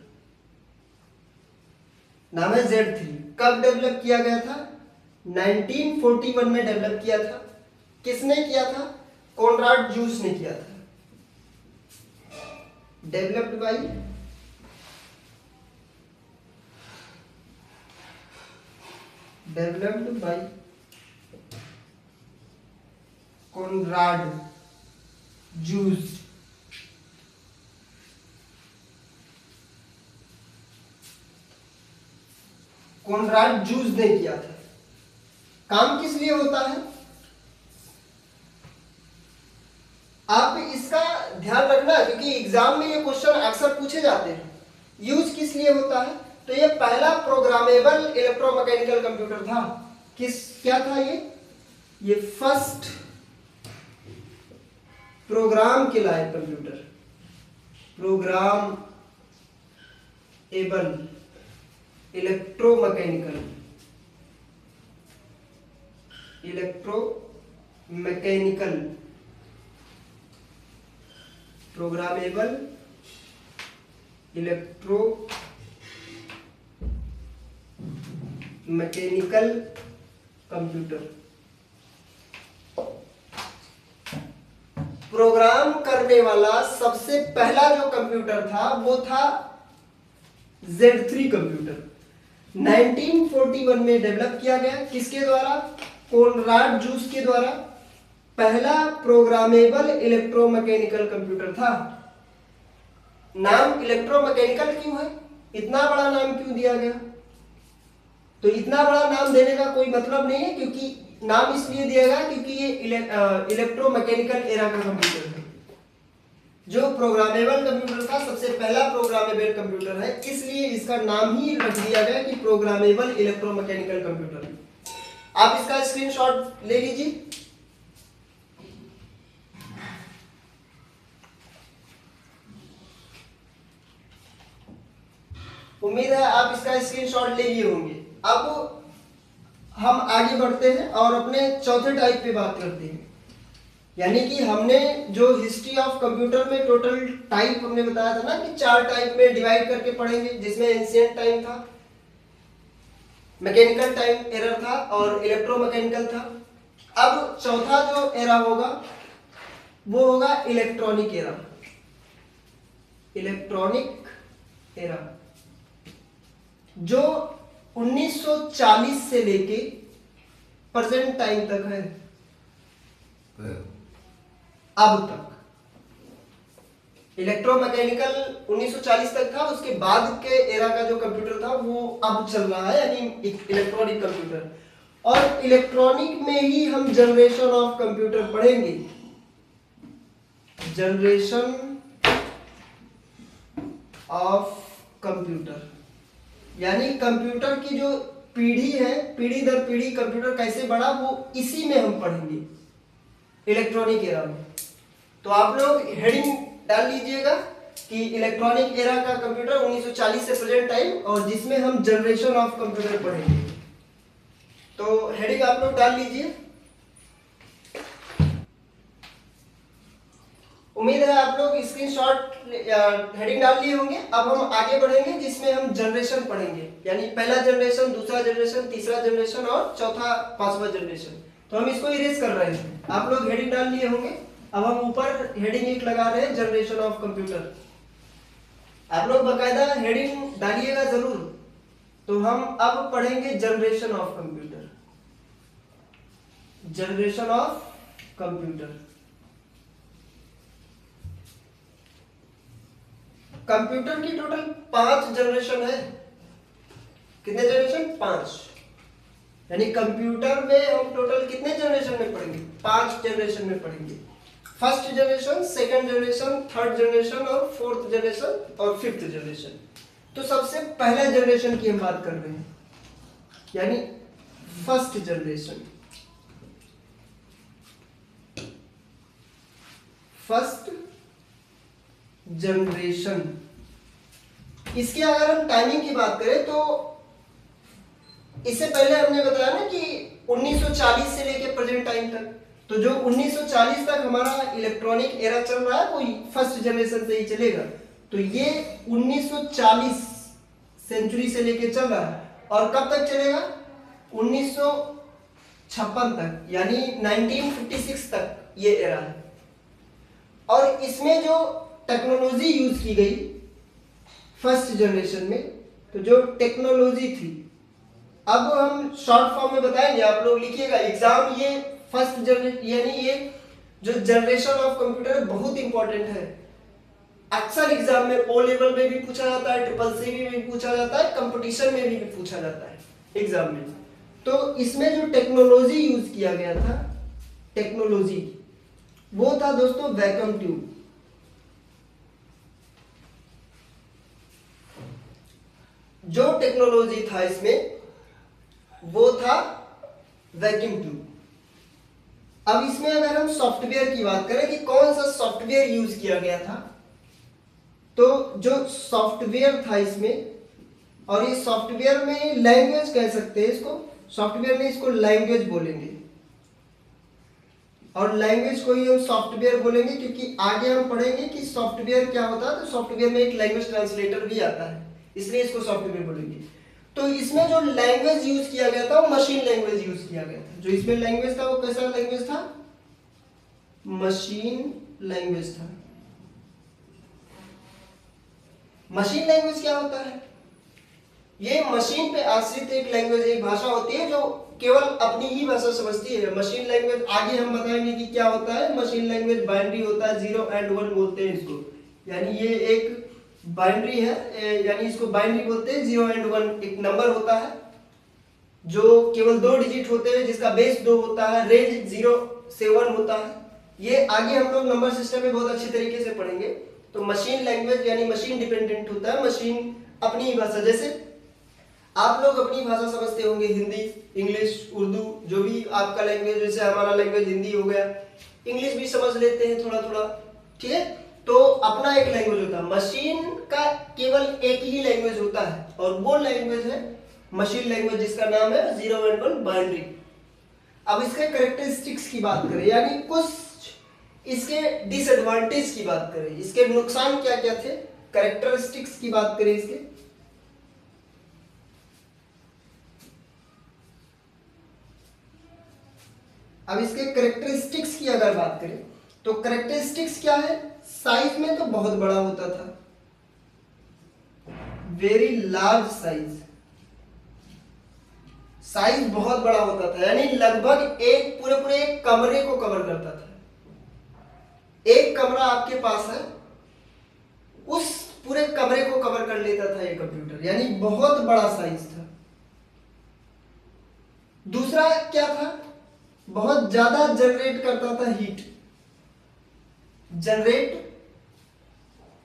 नाम है Z3। कब डेवलप किया गया था? 1941 में डेवलप किया था। किसने किया था? कॉनराड जूस ने किया था। Developed by Conrad juice. Conrad juice ने किया था। काम किस लिए होता है? आप इसका ध्यान रखना, क्योंकि एग्जाम में ये क्वेश्चन अक्सर पूछे जाते हैं। यूज किस लिए होता है? तो ये पहला प्रोग्रामेबल इलेक्ट्रोमैकेनिकल कंप्यूटर था। क्या था ये फर्स्ट प्रोग्राम के लायक computer, programmable electromechanical programmable electromechanical computer. Program करने वाला सबसे पहला जो कंप्यूटर था वो था Z3 कंप्यूटर। 1941 में डेवलप किया गया। किसके द्वारा? कॉनराड जूस के द्वारा। पहला प्रोग्रामेबल इलेक्ट्रोमैकेनिकल कंप्यूटर था। नाम इलेक्ट्रोमैकेनिकल क्यों है? इतना बड़ा नाम क्यों दिया गया? तो इतना बड़ा नाम देने का कोई मतलब नहीं है, क्योंकि नाम इसलिए दिया गया क्योंकि ये इलेक्ट्रोमैकेनिकल एरा का कंप्यूटर है। जो प्रोग्रामेबल कंप्यूटर था, सबसे पहला प्रोग्रामेबल कंप्यूटर है, इसलिए इसका नाम ही रख दिया गया कि प्रोग्रामेबल इलेक्ट्रोमैकेनिकल कंप्यूटर। आप इसका स्क्रीनशॉट ले लीजिए। उम्मीद है आप इसका स्क्रीनशॉट ले लिए होंगे। अब हम आगे बढ़ते हैं और अपने चौथे टाइप पे बात करते हैं। यानी कि हमने जो हिस्ट्री ऑफ कंप्यूटर में टोटल टाइप हमने बताया था ना कि 4 टाइप में डिवाइड करके पढ़ेंगे, जिसमें एंशिएंट टाइम था, मैकेनिकल टाइम एरर था और इलेक्ट्रोमैकेनिकल था। अब चौथा जो एरा होगा वो होगा इलेक्ट्रॉनिक एरा। इलेक्ट्रॉनिक एरा जो 1940 से लेके प्रेजेंट टाइम तक है। अब तक। इलेक्ट्रोमैकेनिकल 1940 तक था, उसके बाद के एरा का जो कंप्यूटर था वो अब चल रहा है, यानी इलेक्ट्रॉनिक कंप्यूटर। और इलेक्ट्रॉनिक में ही हम जनरेशन ऑफ कंप्यूटर पढ़ेंगे, जनरेशन ऑफ कंप्यूटर, यानी कंप्यूटर की जो पीढ़ी है, पीढ़ी दर पीढ़ी कंप्यूटर कैसे बढ़ा वो इसी में हम पढ़ेंगे, इलेक्ट्रॉनिक एरा में। तो आप लोग हेडिंग डाल लीजिएगा कि इलेक्ट्रॉनिक एरा का कंप्यूटर 1940 से प्रेजेंट टाइम, और जिसमें हम जनरेशन ऑफ कंप्यूटर पढ़ेंगे। तो हेडिंग आप लोग डाल लीजिए। उम्मीद है आप लोग स्क्रीनशॉट हेडिंग डाल लिए होंगे। अब हम आगे बढ़ेंगे जिसमें हम जनरेशन पढ़ेंगे, यानी पहला जनरेशन, दूसरा जनरेशन, तीसरा जनरेशन और चौथा पांचवा जनरेशन। तो हम इसको इरेज कर रहे हैं, आप लोग हेडिंग डाल लिए होंगे। अब हम ऊपर हेडिंग एक लगा रहे हैं, जनरेशन ऑफ कंप्यूटर। आप लोग बकायदा हेडिंग डालिएगा जरूर। तो हम अब पढ़ेंगे generation of computer, generation of computer. Computer की टोटल 5 जनरेशन है। कितने जनरेशन? 5। यानी कंप्यूटर में हम टोटल कितने जनरेशन में पढ़ेंगे? 5 जनरेशन में पढ़ेंगे। First generation, second generation, third generation और फोर्थ जनरेशन और फिफ्थ जनरेशन। तो सबसे पहला जनरेशन की हम बात कर रहे हैं, यानी फर्स्ट जनरेशन। फर्स्ट जनरेशन, इसके अगर हम टाइमिंग की बात करें तो इससे पहले हमने बताया ना कि 1940 से लेकर प्रेजेंट टाइम तक, तो जो 1940 तक हमारा इलेक्ट्रॉनिक एरा चल रहा है वो फर्स्ट जनरेशन से ही चलेगा। तो ये 1940 सेंचुरी से लेके चल रहा है, और कब तक चलेगा? 1956 तक, यानी 1956 तक ये एरा है। और इसमें जो टेक्नोलॉजी यूज की गई फर्स्ट जनरेशन में, तो जो टेक्नोलॉजी थी, अब हम शॉर्ट फॉर्म में बताएंगे, आप लोग लिखिएगा एग्जाम। ये फर्स्ट जनरेशन यानी ये जो जनरेशन ऑफ कंप्यूटर बहुत इंपॉर्टेंट है। अक्सर एग्जाम में ओ लेवल में भी पूछा जाता है, ट्रिपल सी में भी पूछा जाता है, कंपटीशन में भी पूछा जाता है एग्जाम में। तो इसमें जो टेक्नोलॉजी यूज किया गया था, टेक्नोलॉजी वो था दोस्तों वैक्यूम ट्यूब। जो टेक्नोलॉजी था इसमें वो था वैक्यूम ट्यूब। अब इसमें अगर हम सॉफ्टवेयर की बात करें कि कौन सा सॉफ्टवेयर यूज किया गया था, तो जो सॉफ्टवेयर था इसमें, और ये सॉफ्टवेयर में लैंग्वेज कह सकते हैं इसको, सॉफ्टवेयर में इसको लैंग्वेज बोलेंगे, और लैंग्वेज को ही हम सॉफ्टवेयर बोलेंगे, क्योंकि आगे हम पढ़ेंगे कि सॉफ्टवेयर क्या होता है। तो सॉफ्टवेयर में एक लैंग्वेज ट्रांसलेटर भी आता है, इसलिए इसको सॉफ्टवेयर बोलेंगे। तो इसमें जो लैंग्वेज यूज किया गया था वो मशीन लैंग्वेज यूज किया गया था। जो इसमें लैंग्वेज था वो कैसा लैंग्वेज था? मशीन लैंग्वेज था। मशीन लैंग्वेज क्या होता है? ये मशीन पे आश्रित एक लैंग्वेज, एक भाषा होती है जो केवल अपनी ही भाषा समझती है। मशीन लैंग्वेज आगे हम बताएंगे कि क्या होता है। मशीन लैंग्वेज बाइनरी होता है, 0 and 1 बोलते हैं इसको, यानी ये एक बाइनरी है, यानी इसको बाइनरी बोलते हैं। 0 and 1 एक नंबर होता है जो केवल 2 डिजिट होते हैं, जिसका बेस 2 होता है, रेंज 0 से 1 होता है। ये आगे हम लोग नंबर सिस्टम में बहुत अच्छी तरीके से पढ़ेंगे। तो मशीन लैंग्वेज यानी मशीन डिपेंडेंट होता है, मशीन अपनी ही भाषा, जैसे आप लोग अपनी भाषा समझते होंगे, हिंदी, इंग्लिश, उर्दू, जो भी आपका लैंग्वेज, जैसे हमारा लैंग्वेज हिंदी हो गया, इंग्लिश भी समझ लेते हैं थोड़ा थोड़ा, ठीक है। तो अपना एक लैंग्वेज होता है। मशीन का केवल एक ही लैंग्वेज होता है, और वो लैंग्वेज है मशीन लैंग्वेज, जिसका नाम है 0 and 1 बाइनरी। अब इसके कैरेक्टरिस्टिक्स की बात करें, यानी कुछ इसके डिसएडवांटेज की बात करें, इसके नुकसान क्या क्या थे, कैरेक्टरिस्टिक्स की बात करें इसके। अब इसके कैरेक्टरिस्टिक्स की अगर बात करें तो कैरेक्टरिस्टिक्स क्या है? साइज में तो बहुत बड़ा होता था, वेरी लार्ज साइज, साइज बहुत बड़ा होता था, यानी लगभग एक पूरे पूरे एक कमरे को कवर करता था। एक कमरा आपके पास है, उस पूरे कमरे को कवर कर लेता था ये कंप्यूटर, यानी बहुत बड़ा साइज था। दूसरा क्या था, बहुत ज्यादा जनरेट करता था heat, generate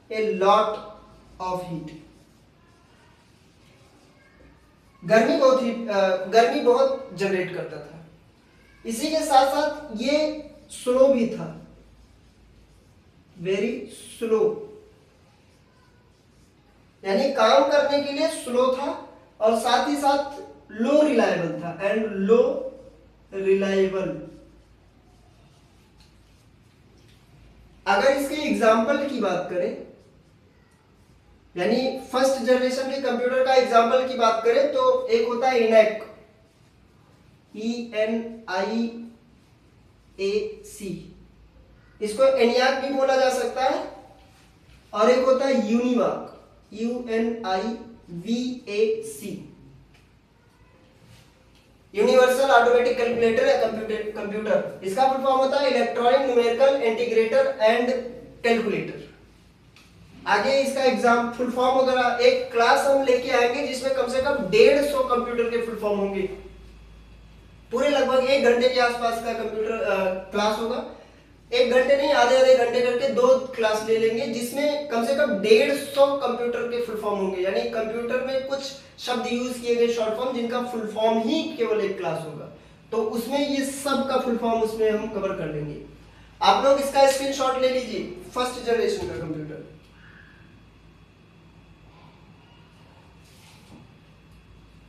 a lot of heat, गर्मी बहुत जनरेट करता था। इसी के साथ साथ ये स्लो भी था, वेरी स्लो, यानी काम करने के लिए स्लो था और साथ ही साथ लो रिलायबल था, एंड लो रिलायबल। अगर इसके एग्जाम्पल की बात करें, यानी फर्स्ट जनरेशन के कंप्यूटर का एग्जाम्पल की बात करें, तो एक होता है ENIAC, ENIAC, इसको ENIAC भी बोला जा सकता है, और एक होता है UNIVAC, UNIVAC, universal automatic calculator या कंप्यूटर। इसका फुल फॉर्म होता है electronic numerical integrator and calculator. आगे इसका एग्जाम फुल फॉर्म वगैरह एक क्लास हम लेके आएंगे जिसमें कम से कम 150 कंप्यूटर के फुल फॉर्म होंगे, पूरे लगभग 1 घंटे के आसपास का कंप्यूटर क्लास होगा। 1 घंटे नहीं, आधे घंटे करके 2 क्लास ले लेंगे, जिसमें कम से कम 150 कंप्यूटर के फुल फॉर्म होंगे, यानी कंप्यूटर में कुछ शब्द यूज किए गए शॉर्ट फॉर्म जिनका फुल फॉर्म ही केवल एक क्लास होगा, तो उसमें ये सब का फुल फॉर्म उसमें हम कवर कर लेंगे। आप लोग इसका स्क्रीनशॉट ले लीजिए, फर्स्ट जनरेशन का कंप्यूटर।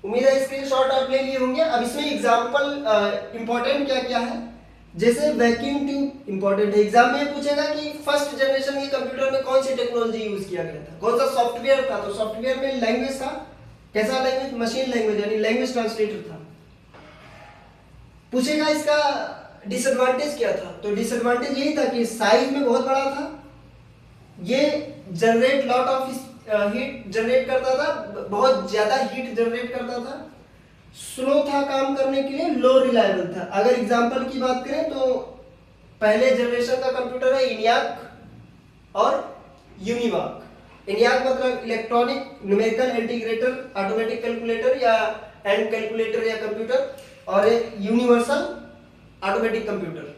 उम्मीद है स्क्रीनशॉट आप ले लिए होंगे। अब इसमें एग्जांपल इंपॉर्टेंट क्या क्या है, जैसे वैक्यूम ट्यूब इंपॉर्टेंट है, एग्जाम में पूछेगा कि फर्स्ट जनरेशन के कंप्यूटर में कौन सी टेक्नोलॉजी यूज किया गया था, कौन सा सॉफ्टवेयर था, तो सॉफ्टवेयर में लैंग्वेज था, कैसा लैंग्वेज, मशीन लैंग्वेज, यानी लैंग्वेज ट्रांसलेटर था। पूछेगा इसका डिसएडवांटेज क्या था, तो डिसएडवांटेज यही था कि साइज में बहुत बड़ा था, ये generate lot of heat generate करता था, बहुत ज्यादा हीट जनरेट करता था, स्लो था काम करने के लिए, लो रिलायबल था। अगर एग्जांपल की बात करें तो पहले जनरेशन का कंप्यूटर है ENIAC और UNIVAC। ENIAC मतलब electronic numerical integrator automatic calculator या एंड कैलकुलेटर या कंप्यूटर, और यूनिवर्सल ऑटोमेटिक कंप्यूटर।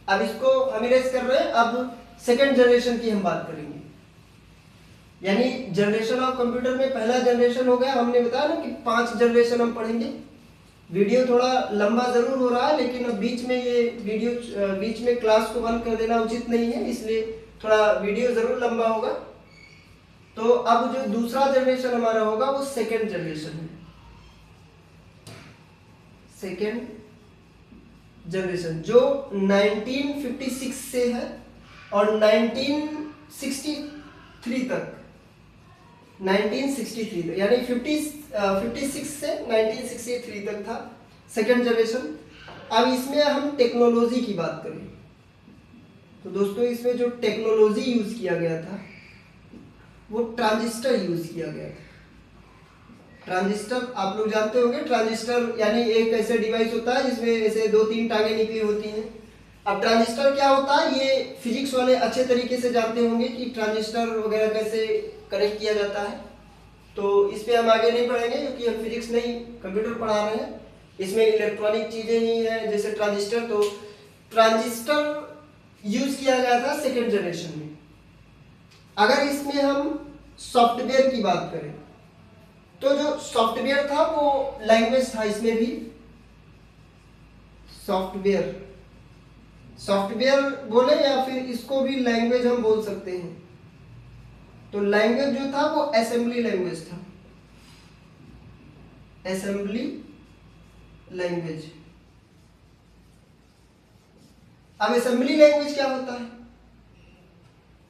अब इसको हम इरेज कर रहे हैं, अब सेकेंड जनरेशन की हम बात करेंगे, यानी जनरेशन ऑफ कंप्यूटर में पहला जनरेशन हो गया, हमने बताया ना कि 5 जनरेशन हम पढ़ेंगे। वीडियो थोड़ा लंबा जरूर हो रहा है, लेकिन अब बीच में ये वीडियो बीच में क्लास को बंद कर देना उचित नहीं है, इसलिए थोड़ा वीडियो जरूर लंबा होगा। तो अब जो दूसरा जनरेशन हमारा होगा वो सेकेंड जनरेशन है, सेकेंड जनरेशन जो 1956 से है और 1963 तक, 1963 तक, यानी 56 से 1963 तक था सेकेंड जनरेशन। अब इसमें हम टेक्नोलॉजी की बात करें तो दोस्तों इसमें जो टेक्नोलॉजी यूज किया गया था वो ट्रांजिस्टर यूज किया गया था। ट्रांजिस्टर आप लोग जानते होंगे, ट्रांजिस्टर यानी एक ऐसे डिवाइस होता है जिसमें ऐसे 2-3 टांगे निकली होती हैं। अब ट्रांजिस्टर क्या होता है, ये फिजिक्स वाले अच्छे तरीके से जानते होंगे कि ट्रांजिस्टर वगैरह कैसे कनेक्ट किया जाता है, तो इस पे हम आगे नहीं पढ़ेंगे क्योंकि हम फिजिक्स नहीं कंप्यूटर पढ़ा रहे हैं, इसमें इलेक्ट्रॉनिक चीजें ही हैं जैसे ट्रांजिस्टर। तो ट्रांजिस्टर यूज किया गया था सेकेंड जनरेशन में। अगर इसमें हम सॉफ्टवेयर की बात करें तो जो सॉफ्टवेयर था वो लैंग्वेज था, इसमें भी सॉफ्टवेयर बोले या फिर इसको भी लैंग्वेज हम बोल सकते हैं। तो लैंग्वेज जो था वो असेंबली लैंग्वेज था, असेंबली लैंग्वेज। अब असेंबली लैंग्वेज क्या होता है,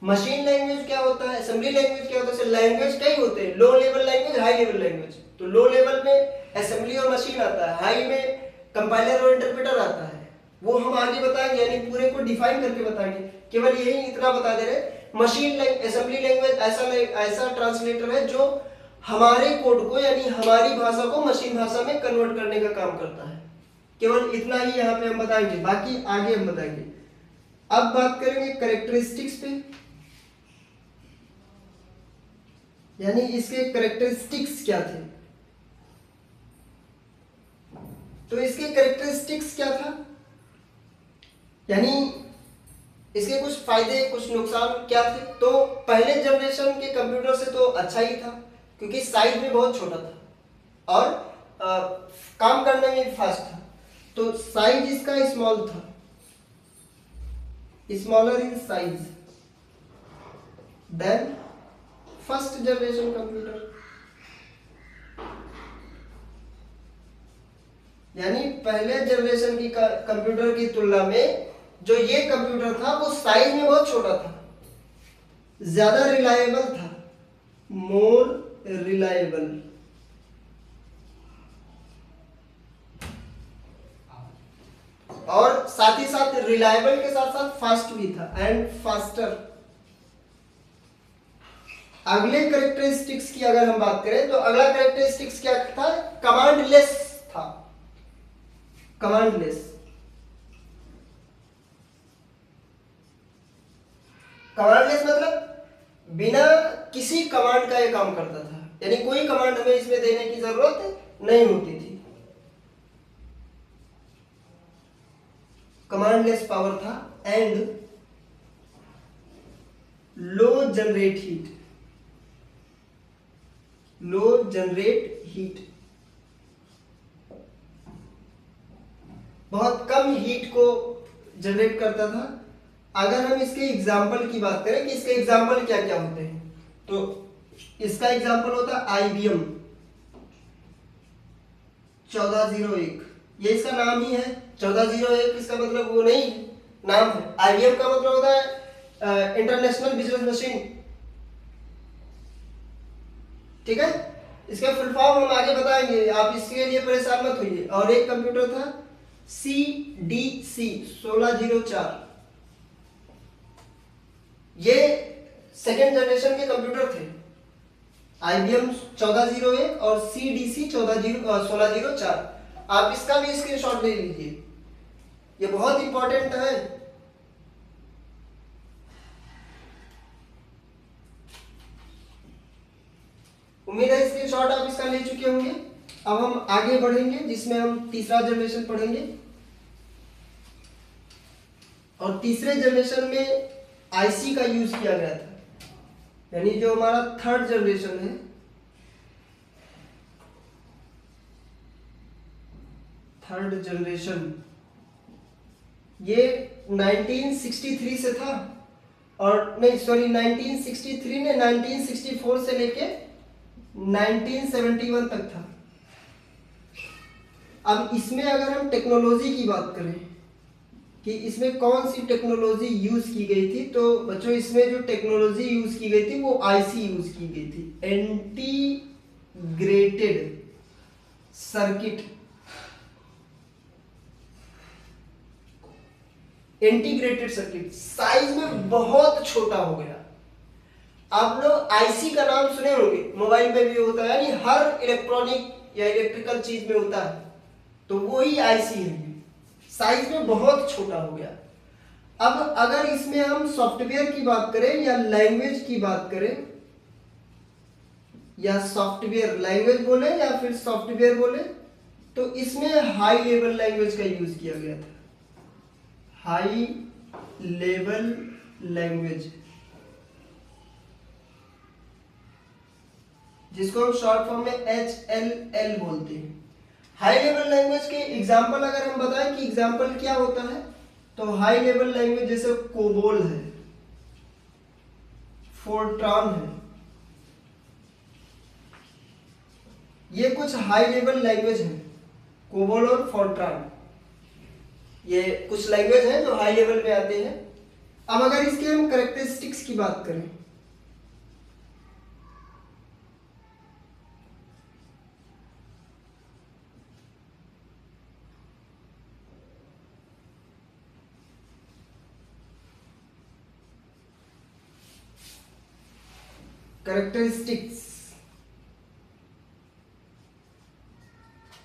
मशीन लैंग्वेज क्या होता है, असेंबली लैंग्वेज क्या होता है। लैंग्वेज कई होते हैं, low level language, high level language. तो लो लेवल में असेंबली और मशीन आता है, हाई में कंपाइलर और इंटरप्रेटर आता है, वो हम आगे बताएंगे, यानी पूरे को डिफाइन करके बताएंगे। केवल यही इतना बता दे रहे, मशीन असेंबली लैंग्वेज ऐसा ट्रांसलेटर है जो हमारे कोड को यानी हमारी भाषा को मशीन भाषा में कन्वर्ट करने का काम करता है। केवल इतना ही यहाँ पे हम बताएंगे, बाकी आगे हम बताएंगे। अब बात करेंगे करेक्टरिस्टिक्स पे, यानी इसके करेक्टरिस्टिक्स क्या थे। तो इसके करेक्टरिस्टिक्स क्या था, यानी इसके कुछ फायदे कुछ नुकसान क्या थे। तो पहले जनरेशन के कंप्यूटर से तो अच्छा ही था, क्योंकि साइज में बहुत छोटा था और काम करने में भी फास्ट था। तो साइज इसका स्मॉल था, smaller in size than first generation computer. यानी पहले जनरेशन की कंप्यूटर की तुलना में जो ये कंप्यूटर था वो साइज में बहुत छोटा था, ज्यादा रिलायबल था, मोर रिलायबल, और साथ ही साथ रिलायबल के साथ साथ फास्ट भी था, एंड फास्टर। अगले कैरेक्टरिस्टिक्स की अगर हम बात करें तो अगला कैरेक्टरिस्टिक्स क्या था, कमांडलेस था, कमांडलेस। कमांडलेस मतलब बिना किसी कमांड का ये काम करता था, यानी कोई कमांड हमें इसमें देने की जरूरत नहीं होती थी। कमांडलेस पावर था and low generate heat, low generate heat, बहुत कम हीट को जनरेट करता था। अगर हम इसके एग्जाम्पल की बात करें कि इसके एग्जाम्पल क्या क्या होते हैं, तो इसका एग्जाम्पल होता है IBM 1401। ये इसका नाम ही है 1401, इसका मतलब वो नहीं है, नाम है। IBM का मतलब होता है इंटरनेशनल बिजनेस मशीन, ठीक है। इसका फुल फॉर्म हम आगे बताएंगे, आप इसके लिए परेशान मत होइए। और एक कंप्यूटर था CDC 1604, ये सेकेंड जनरेशन के कंप्यूटर थे। IBM 1401 और CDC 1604, आप इसका भी स्क्रीनशॉट ले लीजिए, ये बहुत इंपॉर्टेंट है। उम्मीद है स्क्रीनशॉट आप इसका ले चुके होंगे। अब हम आगे बढ़ेंगे जिसमें हम तीसरा जनरेशन पढ़ेंगे, और तीसरे जनरेशन में IC का यूज किया गया था, यानी जो हमारा थर्ड जनरेशन है, थर्ड जनरेशन, ये 1963 से था, और नहीं सॉरी 1963 ने 1964 से लेके 1971 तक था। अब इसमें अगर हम टेक्नोलॉजी की बात करें कि इसमें कौन सी टेक्नोलॉजी यूज की गई थी, तो बच्चों इसमें जो टेक्नोलॉजी यूज की गई थी वो IC यूज की गई थी, integrated circuit, integrated circuit. Size में बहुत छोटा हो गया। आप लोग IC का नाम सुने होंगे, मोबाइल में भी होता है, यानी हर इलेक्ट्रॉनिक या इलेक्ट्रिकल चीज में होता है, तो वही IC है। साइज में बहुत छोटा हो गया। अब अगर इसमें हम सॉफ्टवेयर की बात करें या लैंग्वेज की बात करें, या सॉफ्टवेयर लैंग्वेज बोले या फिर सॉफ्टवेयर बोले, तो इसमें हाई लेवल लैंग्वेज का यूज किया गया था, हाई लेवल लैंग्वेज, जिसको हम शॉर्ट फॉर्म में HLL बोलते हैं। हाई लेवल लैंग्वेज के एग्जाम्पल अगर हम बताएं कि एग्जाम्पल क्या होता है, तो हाई लेवल लैंग्वेज जैसे कोबोल है, फोर्ट्रान है, ये कुछ हाई लेवल लैंग्वेज है, कोबोल और फोर्ट्रान, ये कुछ लैंग्वेज है जो हाई लेवल पे आते हैं। अब अगर इसके हम कैरेक्टरिस्टिक्स की बात करें, कैरेक्टरिस्टिक्स,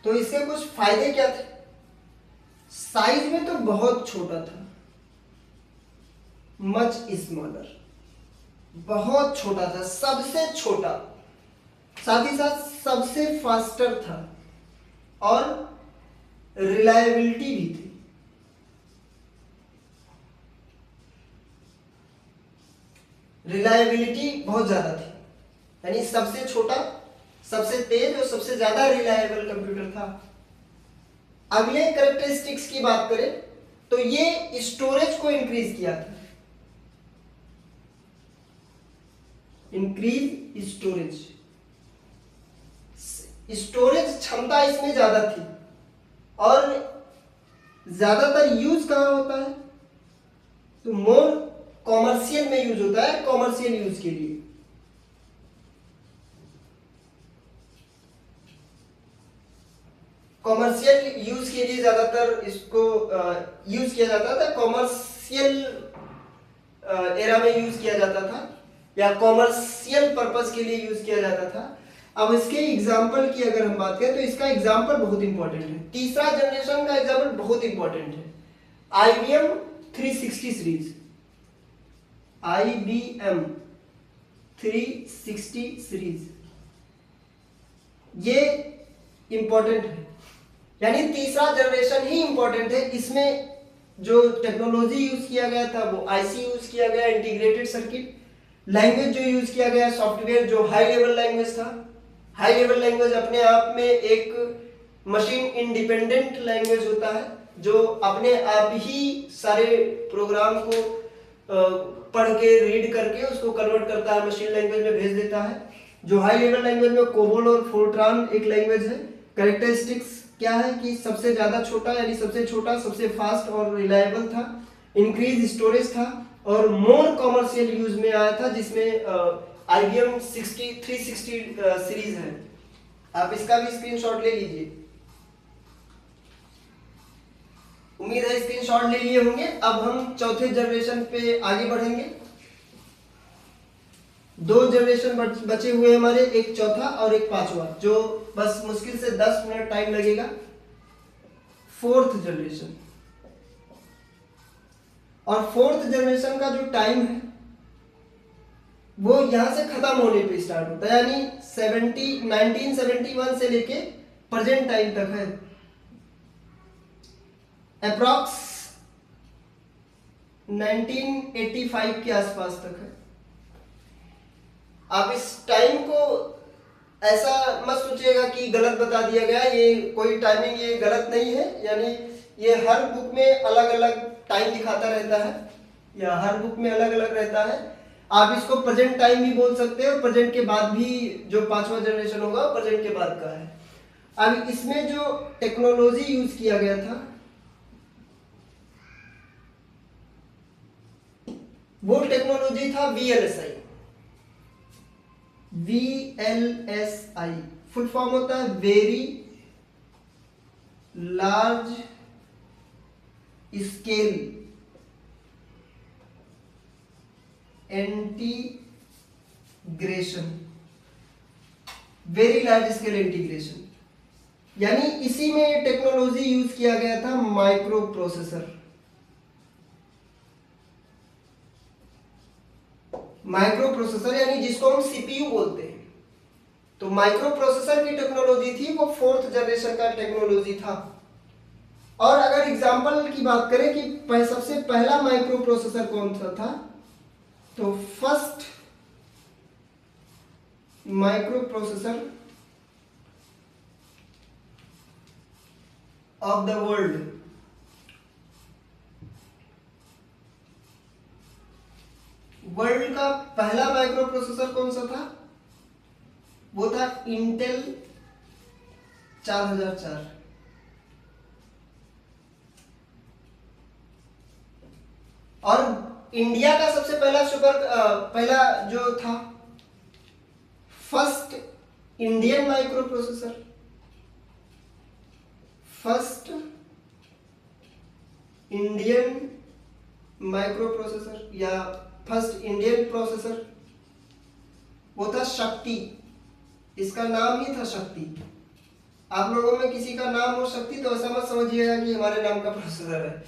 तो इसके कुछ फायदे क्या थे। साइज में तो बहुत छोटा था, मच स्मॉलर, बहुत छोटा था, सबसे छोटा, साथ ही साथ सबसे फास्टर था और रिलायबिलिटी भी थी। रिलायबिलिटी बहुत ज्यादा थी, यानी सबसे छोटा, सबसे तेज और सबसे ज्यादा रिलायबल कंप्यूटर था। अगले कैरेक्टरिस्टिक्स की बात करें तो ये स्टोरेज को इंक्रीज किया था, इंक्रीज स्टोरेज, स्टोरेज क्षमता इसमें ज्यादा थी। और ज्यादातर यूज कहां होता है, तो मोर कॉमर्शियल में यूज होता है, कॉमर्शियल यूज के लिए। कॉमर्शियल यूज के लिए ज्यादातर इसको यूज किया जाता था, कॉमर्शियल एरा में यूज किया जाता था या कॉमर्शियल पर्पस के लिए यूज किया जाता था। अब इसके एग्जाम्पल की अगर हम बात करें तो इसका एग्जाम्पल बहुत इंपॉर्टेंट है, तीसरा जनरेशन का एग्जाम्पल बहुत इंपॉर्टेंट है, IBM 360 सीरीज, IBM 360 सीरीज, ये इंपॉर्टेंट है, यानी तीसरा जनरेशन ही इंपॉर्टेंट है। इसमें जो टेक्नोलॉजी यूज किया गया था वो आईसी यूज किया गया, इंटीग्रेटेड सर्किट, लैंग्वेज जो यूज किया गया, सॉफ्टवेयर जो हाई लेवल लैंग्वेज था। हाई लेवल लैंग्वेज अपने आप में एक मशीन इंडिपेंडेंट लैंग्वेज होता है जो अपने आप ही सारे प्रोग्राम को पढ़ के रीड करके उसको कन्वर्ट करता है, मशीन लैंग्वेज में भेज देता है। जो हाई लेवल लैंग्वेज में कोबोल और फोर्ट्रान एक लैंग्वेज है। कैरेक्टरिस्टिक्स क्या है कि सबसे ज्यादा छोटा, यानी सबसे छोटा, सबसे फास्ट और रिलायबल था, इंक्रीज स्टोरेज था और मोर कॉमर्शियल यूज में आया था, जिसमें IBM 360 सीरीज है। आप इसका भी स्क्रीनशॉट ले लीजिए, उम्मीद है स्क्रीनशॉट ले लिए होंगे। अब हम चौथे जनरेशन पे आगे बढ़ेंगे। दो जनरेशन बचे हुए हमारे, एक चौथा और एक पांचवा, जो बस मुश्किल से 10 मिनट टाइम लगेगा। फोर्थ जनरेशन, और फोर्थ जनरेशन का जो टाइम है वो यहां से खत्म होने पे स्टार्ट होता है, यानी 1971 से लेके प्रेजेंट टाइम तक है, अप्रॉक्स 1985 के आसपास तक है। आप इस टाइम को ऐसा मत सोचिएगा कि गलत बता दिया गया, ये कोई टाइमिंग ये गलत नहीं है, यानी ये हर बुक में अलग अलग टाइम दिखाता रहता है या हर बुक में अलग अलग रहता है। आप इसको प्रेजेंट टाइम भी बोल सकते हैं और प्रेजेंट के बाद भी जो पांचवा जनरेशन होगा प्रेजेंट के बाद का है। अब इसमें जो टेक्नोलॉजी यूज किया गया था वो टेक्नोलॉजी था VLSI। VLSI फुल फॉर्म होता है very large scale integration, very large scale integration, यानी इसी में टेक्नोलॉजी यूज किया गया था माइक्रो प्रोसेसर। माइक्रो प्रोसेसर यानी जिसको हम CPU बोलते हैं, तो माइक्रो प्रोसेसर की टेक्नोलॉजी थी वो फोर्थ जनरेशन का टेक्नोलॉजी था। और अगर एग्जांपल की बात करें कि सबसे पहला माइक्रो प्रोसेसर कौन सा था, तो first micro processor of the world, world का पहला माइक्रो प्रोसेसर कौन सा था, वो था इंटेल 4004। और इंडिया का सबसे पहला जो था first Indian micro processor, first Indian micro processor या फर्स्ट इंडियन प्रोसेसर, वो था शक्ति। इसका नाम ही था शक्ति। आप लोगों में किसी का नाम हो शक्ति तो ऐसा मत समझिएगा कि हमारे नाम का प्रोसेसर है।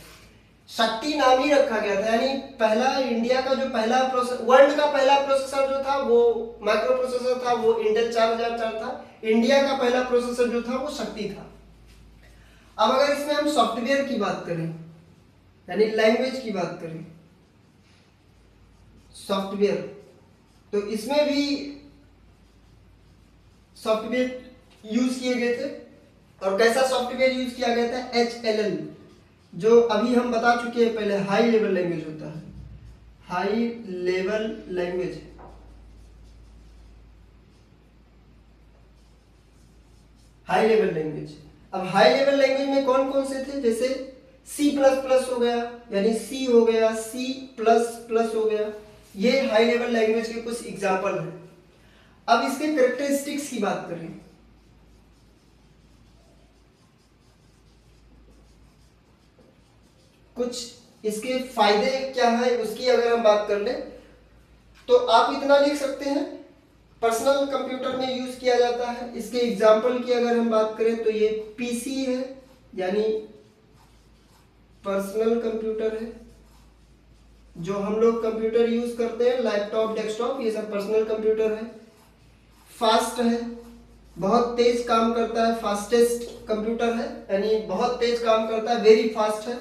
शक्ति नाम ही रखा गया था, यानी पहला इंडिया का जो पहला प्रोसेसर, वर्ल्ड का पहला प्रोसेसर जो था वो माइक्रो प्रोसेसर था, वो इंटेल 4004 था। इंडिया का पहला प्रोसेसर जो था वो शक्ति था। अब अगर इसमें हम सॉफ्टवेयर की बात करें, यानी लैंग्वेज की बात करें, सॉफ्टवेयर, तो इसमें भी सॉफ्टवेयर यूज किए गए थे। और कैसा सॉफ्टवेयर यूज किया गया था? HLL, जो अभी हम बता चुके हैं पहले, हाई लेवल लैंग्वेज होता है, high level language. High level language, अब हाई लेवल लैंग्वेज में कौन कौन से थे? जैसे C++ हो गया, यानी सी हो गया, C++ हो गया, ये हाई लेवल लैंग्वेज के कुछ एग्जाम्पल हैं। अब इसके कैरेक्टरिस्टिक्स की बात करें, कुछ इसके फायदे क्या है उसकी अगर हम बात कर लें तो आप इतना लिख सकते हैं, पर्सनल कंप्यूटर में यूज किया जाता है। इसके एग्जाम्पल की अगर हम बात करें तो ये PC है, यानी पर्सनल कंप्यूटर है, जो हम लोग कंप्यूटर यूज करते हैं, लैपटॉप, डेस्कटॉप, ये सब पर्सनल कंप्यूटर है। फास्ट है, बहुत तेज काम करता है, फास्टेस्ट कंप्यूटर है, यानी बहुत तेज काम करता है, वेरी फास्ट है।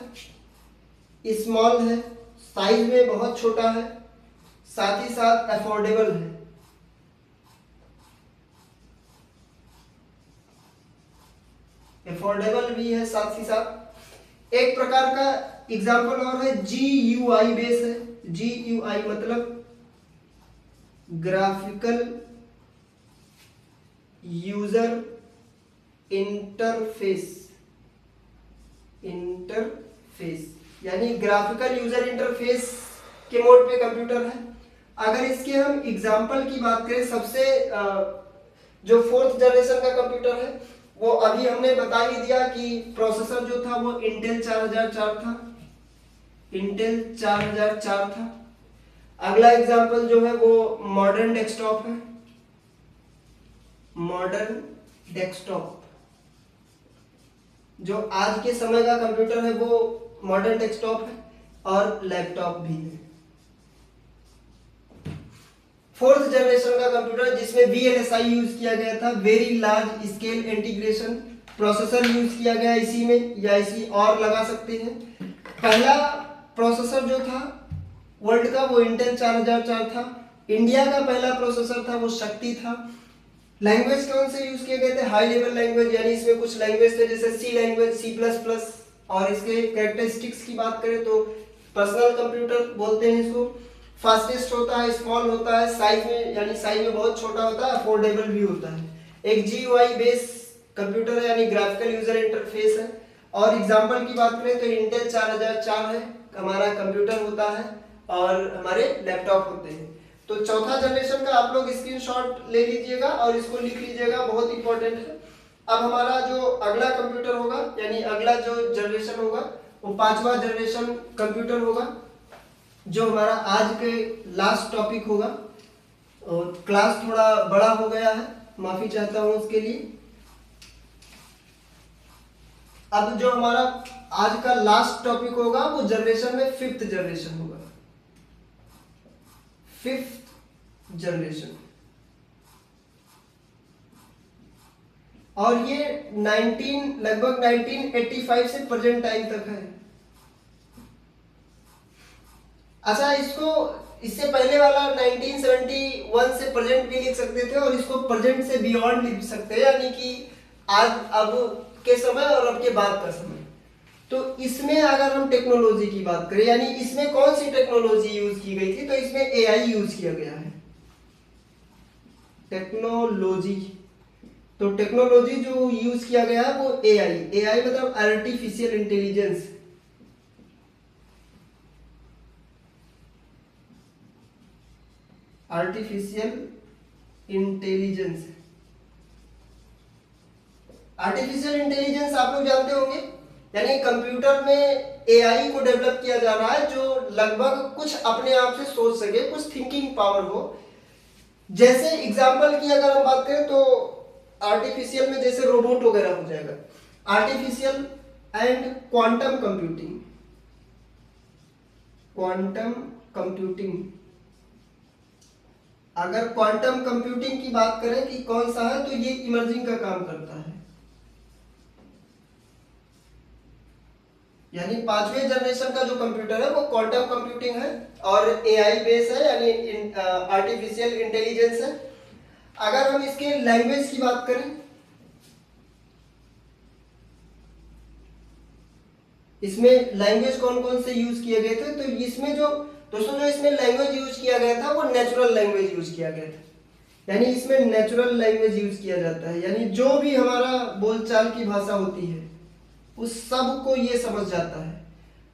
स्मॉल है, साइज में बहुत छोटा है, साथ ही साथ अफोर्डेबल है। अफोर्डेबल भी है साथ ही साथ। एक प्रकार का एग्जाम्पल और है, GUI बेस है। GUI मतलब ग्राफिकल यूजर इंटरफेस, यानी ग्राफिकल यूजर इंटरफेस के मोड पे कंप्यूटर है। अगर इसके हम एग्जाम्पल की बात करें, सबसे जो 4th जनरेशन का कंप्यूटर है वो अभी हमने बता ही दिया कि प्रोसेसर जो था वो इंटेल 4004 था, इंटेल 4004 था। अगला एग्जाम्पल जो है वो मॉडर्न डेस्कटॉप है, मॉडर्न डेस्कटॉप, जो आज के समय का कंप्यूटर है वो मॉडर्न डेस्कटॉप है, और लैपटॉप भी है। 4th जनरेशन का कंप्यूटर जिसमें VLSI यूज किया गया था, very large scale integration processor use किया गया इसी में, या इसी और लगा सकते हैं। पहला प्रोसेसर जो था वर्ल्ड का वो इंटेल 4004 था। इंडिया का पहला प्रोसेसर था वो शक्ति था। लैंग्वेज कौन से यूज किए गए थे? हाई लेवल लैंग्वेज, यानी इसमें कुछ लैंग्वेज थे जैसे C लैंग्वेज, C++। और इसके कैरेक्टरिस्टिक्स की बात करें तो पर्सनल कंप्यूटर बोलते हैं इसको, फास्टेस्ट होता है, स्मॉल होता है, साइज में यानी साइज में बहुत छोटा होता है, अफोर्डेबल भी होता है। एक GUI बेस कंप्यूटर है, यानी ग्राफिकल यूजर इंटरफेस है। और एग्जांपल की बात करें तो इंटेल 4004 है हमारा कंप्यूटर होता है, और हमारे लैपटॉप होते हैं। तो चौथा जनरेशन का आप लोग स्क्रीनशॉट ले लीजिएगा और इसको लिख लीजिएगा, बहुत इंपॉर्टेंट है। अब हमारा जो अगला कंप्यूटर होगा, यानी अगला जो जनरेशन होगा वो 5वां जनरेशन कंप्यूटर होगा, जो हमारा आज के लास्ट टॉपिक होगा। और क्लास थोड़ा बड़ा हो गया है, माफी चाहता हूं उसके लिए। अब जो हमारा आज का लास्ट टॉपिक होगा वो जनरेशन में 5th जनरेशन होगा, 5th जनरेशन। और ये लगभग 1985 से प्रेजेंट टाइम तक है। अच्छा, इससे पहले वाला 1971 से प्रेजेंट भी लिख सकते थे, और इसको प्रेजेंट से बियॉन्ड लिख सकते हैं, यानी कि आज अब के समय और अब के बाद का समय। तो इसमें अगर हम टेक्नोलॉजी की बात करें, यानी इसमें कौन सी टेक्नोलॉजी यूज की गई थी, तो इसमें AI यूज किया गया है। टेक्नोलॉजी, तो टेक्नोलॉजी जो यूज किया गया है वो AI मतलब artificial intelligence. Artificial intelligence, artificial intelligence आप लोग जानते होंगे, यानी कंप्यूटर में AI को डेवलप किया जा रहा है जो लगभग कुछ अपने आप से सोच सके, कुछ थिंकिंग पावर हो। जैसे एग्जांपल की अगर हम बात करें तो आर्टिफिशियल में जैसे रोबोट वगैरह हो जाएगा। Artificial and quantum computing, quantum computing. अगर क्वांटम कंप्यूटिंग की बात करें कि कौन सा है, तो ये इमर्जिंग का काम करता है, यानी 5वें जनरेशन का जो कंप्यूटर है वो क्वांटम कंप्यूटिंग है और एआई बेस है, यानी आर्टिफिशियल इंटेलिजेंस है। अगर हम इसके लैंग्वेज की बात करें, इसमें लैंग्वेज कौन कौन से यूज किए गए थे, तो इसमें जो दोस्तों जो इसमें लैंग्वेज यूज किया गया था वो नेचुरल लैंग्वेज यूज किया गया था, यानी इसमें नेचुरल लैंग्वेज यूज किया जाता है, यानी जो भी हमारा बोलचाल की भाषा होती है उस सब को ये समझ जाता है।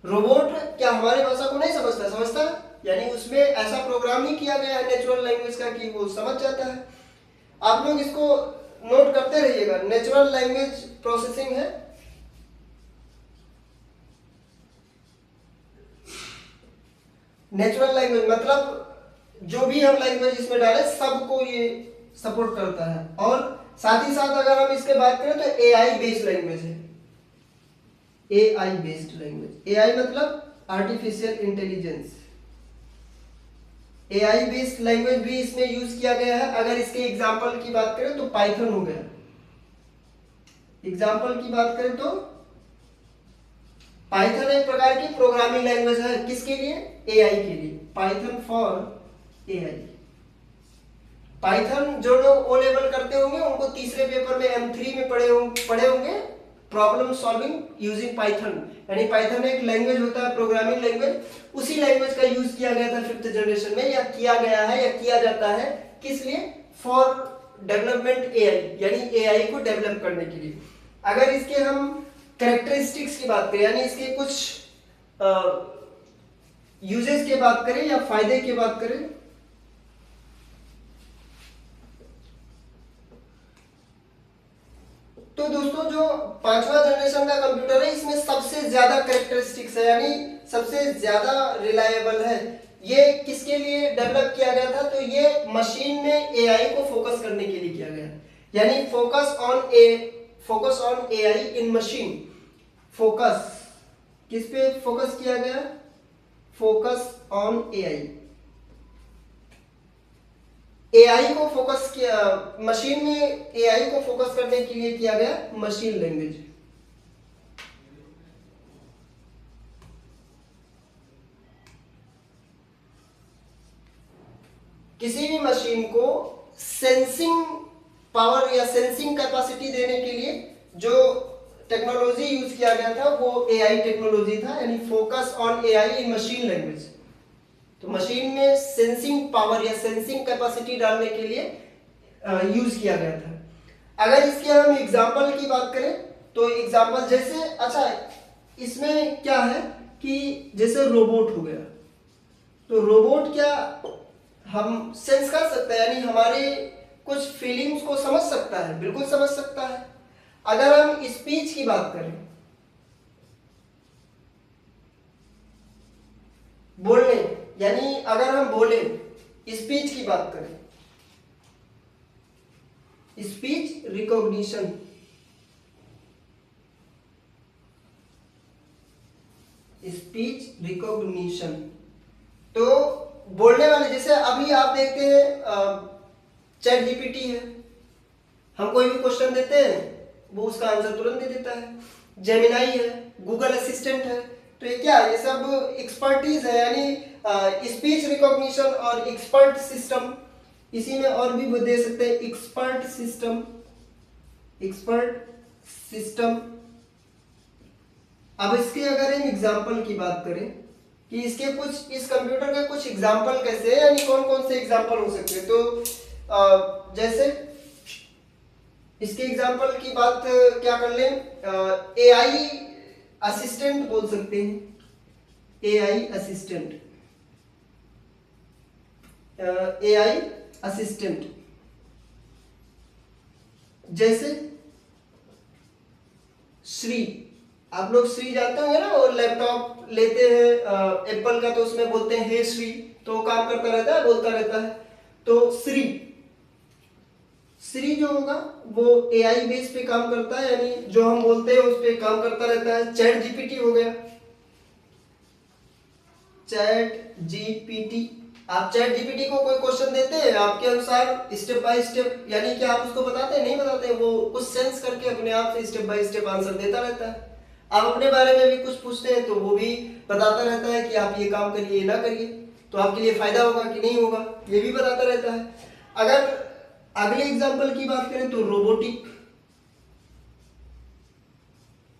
रोबोट क्या हमारी भाषा को नहीं समझता? समझता है, यानी उसमें ऐसा प्रोग्राम ही किया गया है नेचुरल लैंग्वेज का कि वो समझ जाता है। आप लोग इसको नोट करते रहिएगा, नेचुरल लैंग्वेज प्रोसेसिंग है। नेचुरल लैंग्वेज मतलब जो भी हम लैंग्वेज इसमें डालें सबको ये सपोर्ट करता है। और साथ ही साथ अगर हम इसके बात करें तो एआई बेस्ड लैंग्वेज है, एआई बेस्ड लैंग्वेज। एआई मतलब artificial intelligence. AI based language भी इसमें यूज किया गया है। अगर इसके एग्जांपल की बात करें तो पाइथन हो गया। एग्जांपल की बात करें तो पाइथन एक प्रकार की प्रोग्रामिंग लैंग्वेज है, किसके लिए? एआई के लिए। Python for AI. पाइथन जो लोग ओ लेवल करते होंगे उनको तीसरे पेपर में M3 में पढ़े होंगे प्रॉब्लम सॉल्विंग यूजिंग पाइथन, यानी पाइथन एक लैंग्वेज होता है, प्रोग्रामिंग लैंग्वेज। उसी लैंग्वेज का यूज किया गया था 5th जनरेशन में, या किया गया है या किया जाता है। किस लिए? फॉर डेवलपमेंट एआई, यानी एआई को डेवलप करने के लिए। अगर इसके हम कैरेक्टरिस्टिक्स की बात करें, यानी इसके कुछ यूजेस की बात करें या फायदे की बात करें, तो दोस्तों जो 5वां जनरेशन का कंप्यूटर है इसमें सबसे ज्यादा कैरेक्टरिस्टिक्स है, यानी सबसे ज्यादा रिलायबल है। ये किसके लिए डेवलप किया गया था? तो ये मशीन में एआई को फोकस करने के लिए किया गया, यानी focus on AI in machine. Focus किस पे फोकस किया गया? Focus on AI. एआई को फोकस किया, मशीन में एआई को फोकस करने के लिए किया गया मशीन लैंग्वेज। किसी भी मशीन को सेंसिंग पावर या सेंसिंग कैपेसिटी देने के लिए जो टेक्नोलॉजी यूज किया गया था वो एआई टेक्नोलॉजी था, यानी focus on AI in machine language. तो मशीन में सेंसिंग पावर या सेंसिंग कैपेसिटी डालने के लिए यूज किया गया था। अगर इसके हम एग्जांपल की बात करें तो एग्जांपल जैसे, अच्छा इसमें क्या है कि जैसे रोबोट हो गया, तो रोबोट क्या हम सेंस कर सकता है, यानी हमारे कुछ फीलिंग्स को समझ सकता है? बिल्कुल समझ सकता है। अगर हम स्पीच की बात करें, बोलने, यानी अगर हम बोले, स्पीच की बात करें, स्पीच रिकॉग्निशन, स्पीच रिकॉग्निशन, तो बोलने वाले, जैसे अभी आप देखते हैं चैट जीपीटी है, हम कोई भी क्वेश्चन देते हैं वो उसका आंसर तुरंत दे देता है। जेमिनाई है, गूगल असिस्टेंट है, तो ये क्या, ये सब एक्सपर्टीज है, यानी स्पीच रिकॉग्निशन और एक्सपर्ट सिस्टम। इसी में और भी दे सकते हैं एक्सपर्ट सिस्टम, एक्सपर्ट सिस्टम। अब इसके अगर हम एग्जांपल की बात करें कि इसके कुछ, इस कंप्यूटर के कुछ एग्जांपल कैसे हैं, यानी कौन कौन से एग्जांपल हो सकते हैं, तो जैसे इसके एग्जांपल की बात क्या कर लें, एआई असिस्टेंट बोल सकते हैं, एआई असिस्टेंट, एआई असिस्टेंट। जैसे श्री, आप लोग श्री जानते होंगे ना, वो लैपटॉप लेते हैं एप्पल का तो उसमें बोलते हैं हे श्री, तो वो काम करता रहता है, बोलता रहता है। तो श्री, श्री जो होगा वो एआई बेस पे काम करता है, यानी जो हम बोलते हैं उस पे काम करता रहता है। चैट जीपीटी हो गया, चैट जीपीटी, आप चैट जीपीटी को कोई क्वेश्चन देते हैं आपके अनुसार स्टेप बाय स्टेप, यानी कि आप उसको बताते हैं नहीं बताते हैं, वो कुछ सेंस करके अपने आप से स्टेप बाय स्टेप आंसर देता रहता है। आप अपने बारे में भी कुछ पूछते हैं तो वो भी बताता रहता है कि आप ये काम करिए ये ना करिए तो आपके लिए फायदा होगा कि नहीं होगा, ये भी बताता रहता है। अगर अगले एग्जाम्पल की बात करें तो रोबोटिक,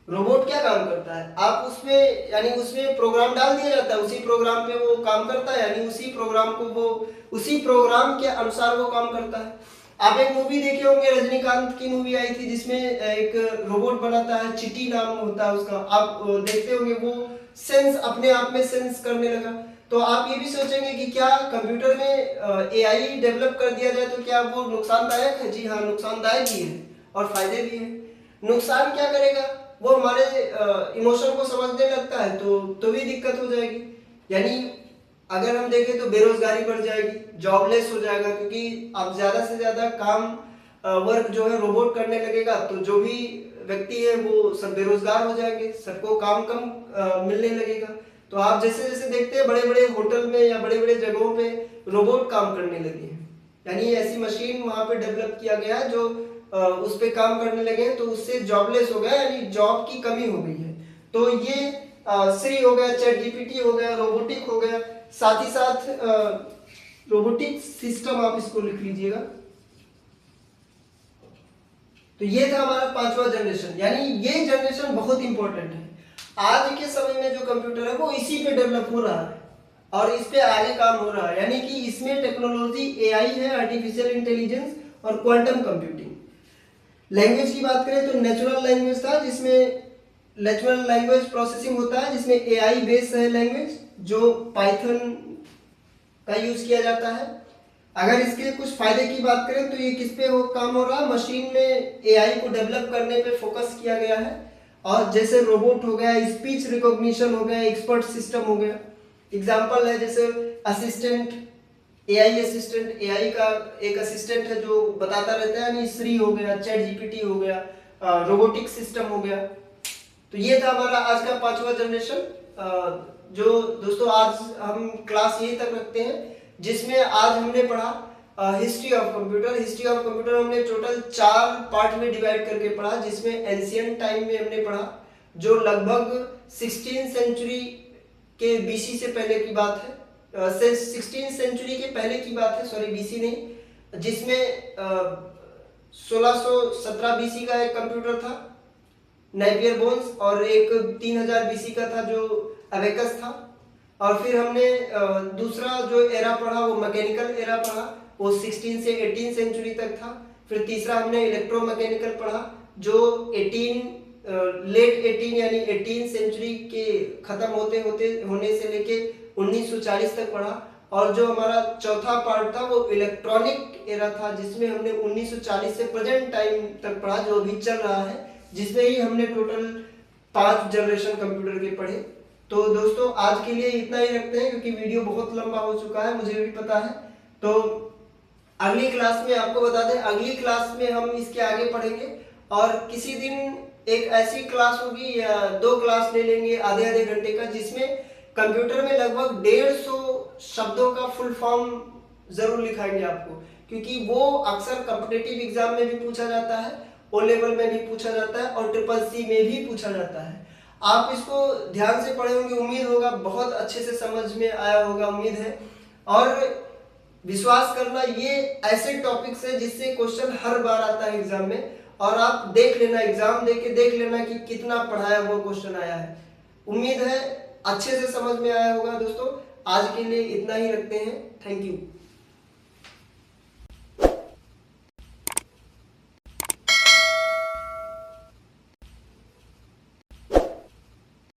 रोबोट क्या काम करता है, आप उसमें यानी उसमें प्रोग्राम डाल दिया जाता है, उसी प्रोग्राम पे वो काम करता है, यानी उसी प्रोग्राम को वो उसी प्रोग्राम के अनुसार वो काम करता है। आप एक मूवी देखे होंगे, रजनीकांत की मूवी आई थी जिसमें एक रोबोट बनाता है, चिटी नाम होता है उसका, आप देखते होंगे वो सेंस अपने आप में सेंस करने लगा। तो आप ये भी सोचेंगे कि क्या कंप्यूटर में एआई डेवलप कर दिया जाए तो क्या वो नुकसानदायक है? जी हाँ, नुकसानदायक भी है और फायदे भी है। नुकसान क्या करेगा, वो हमारे इमोशन को समझने लगता है तो भी दिक्कत हो जाएगी, यानी अगर हम देखें तो बेरोजगारी बढ़ जाएगी, जॉबलेस हो जाएगा, क्योंकि आप ज्यादा से ज्यादा काम वर्क जो है रोबोट करने लगेगा तो जो भी व्यक्ति है वो सब बेरोजगार हो जाएंगे, सबको काम कम मिलने लगेगा। तो आप जैसे जैसे देखते हैं बड़े बड़े होटल में या बड़े बड़े जगहों पे रोबोट काम करने लगे हैं, यानी ऐसी मशीन वहां पे डेवलप किया गया है जो उस पे काम करने लगे हैं, तो उससे जॉबलेस हो गया, यानी जॉब की कमी हो गई है। तो ये श्री हो गया, चैट जीपीटी हो गया, रोबोटिक हो गया, साथ ही साथ रोबोटिक सिस्टम आप इसको लिख लीजिएगा। तो ये था हमारा 5वां जनरेशन, यानी ये जनरेशन बहुत इंपॉर्टेंट है। आज के समय में जो कंप्यूटर है वो इसी पे डेवलप हो रहा है और इस पे आगे काम हो रहा है, यानी कि इसमें टेक्नोलॉजी एआई है, आर्टिफिशियल इंटेलिजेंस और क्वांटम कंप्यूटिंग। लैंग्वेज की बात करें तो नेचुरल लैंग्वेज था, जिसमें नेचुरल लैंग्वेज प्रोसेसिंग होता है, जिसमें एआई बेस्ड है लैंग्वेज, जो पाइथन का यूज किया जाता है। अगर इसके कुछ फायदे की बात करें तो ये किस पे काम हो रहा है, मशीन में एआई को डेवलप करने पे फोकस किया गया है, और जैसे रोबोट हो गया, स्पीच रिकॉग्निशन हो गया, एक्सपर्ट सिस्टम हो गया। एग्जांपल है जैसे असिस्टेंट, एआई असिस्टेंट, एआई का एक असिस्टेंट है जो बताता रहता है, यानी श्री हो गया, चैट जीपीटी हो गया, रोबोटिक सिस्टम हो गया। तो ये था हमारा आज का 5वां जनरेशन। जो दोस्तों आज हम क्लास यही तक रखते हैं, जिसमें आज हमने पढ़ा history of computer. History of computer हमने टोटल 4 पार्ट में डिवाइड करके पढ़ा, जिसमें एंशिएंट टाइम में हमने पढ़ा जो लगभग 16th सेंचुरी के बीसी से पहले की बात है, 16th सेंचुरी के पहले की बात है, सॉरी बीसी नहीं, जिसमें 1617 बीसी का एक कंप्यूटर था नेपियर बोन्स, और एक 3000 बीसी का था जो अबेकस था। और फिर हमने दूसरा जो एरा पढ़ा वो मैकेनिकल एरा पढ़ा, वो 16 से 18 सेंचुरी तक था। फिर तीसरा हमने इलेक्ट्रोमैकेनिकल पढ़ा जो लेट 18 यानी 18 सेंचुरी के खत्म होने से लेके 1940 तक पढ़ा। और जो हमारा चौथा पार्ट था वो इलेक्ट्रॉनिक एरा था, जिसमें हमने 1940 से प्रेजेंट टाइम तक पढ़ा जो अभी चल रहा है, जिसमें ही हमने टोटल 5 जनरेशन कंप्यूटर के पढ़े। तो दोस्तों आज के लिए इतना ही रखते हैं, क्योंकि वीडियो बहुत लंबा हो चुका है, मुझे भी पता है। तो अगली क्लास में आपको बता दें, अगली क्लास में हम इसके आगे पढ़ेंगे, और किसी दिन एक ऐसी क्लास होगी या 2 क्लास ले लेंगे आधे आधे घंटे का, जिसमें कंप्यूटर में लगभग 150 शब्दों का फुल फॉर्म जरूर लिखाएंगे आपको, क्योंकि वो अक्सर कॉम्पिटिटिव एग्जाम में भी पूछा जाता है, ओ लेवल में भी पूछा जाता है, और ट्रिपल-सी में भी पूछा जाता है। आप इसको ध्यान से पढ़े होंगे, उम्मीद होगा बहुत अच्छे से समझ में आया होगा, उम्मीद है। और विश्वास करना, ये ऐसे टॉपिक्स है जिससे क्वेश्चन हर बार आता है एग्जाम में, और आप देख लेना, एग्जाम देके देख लेना कि कितना पढ़ाया हुआ क्वेश्चन आया है। उम्मीद है अच्छे से समझ में आया होगा दोस्तों। आज के लिए इतना ही रखते हैं, थैंक यू।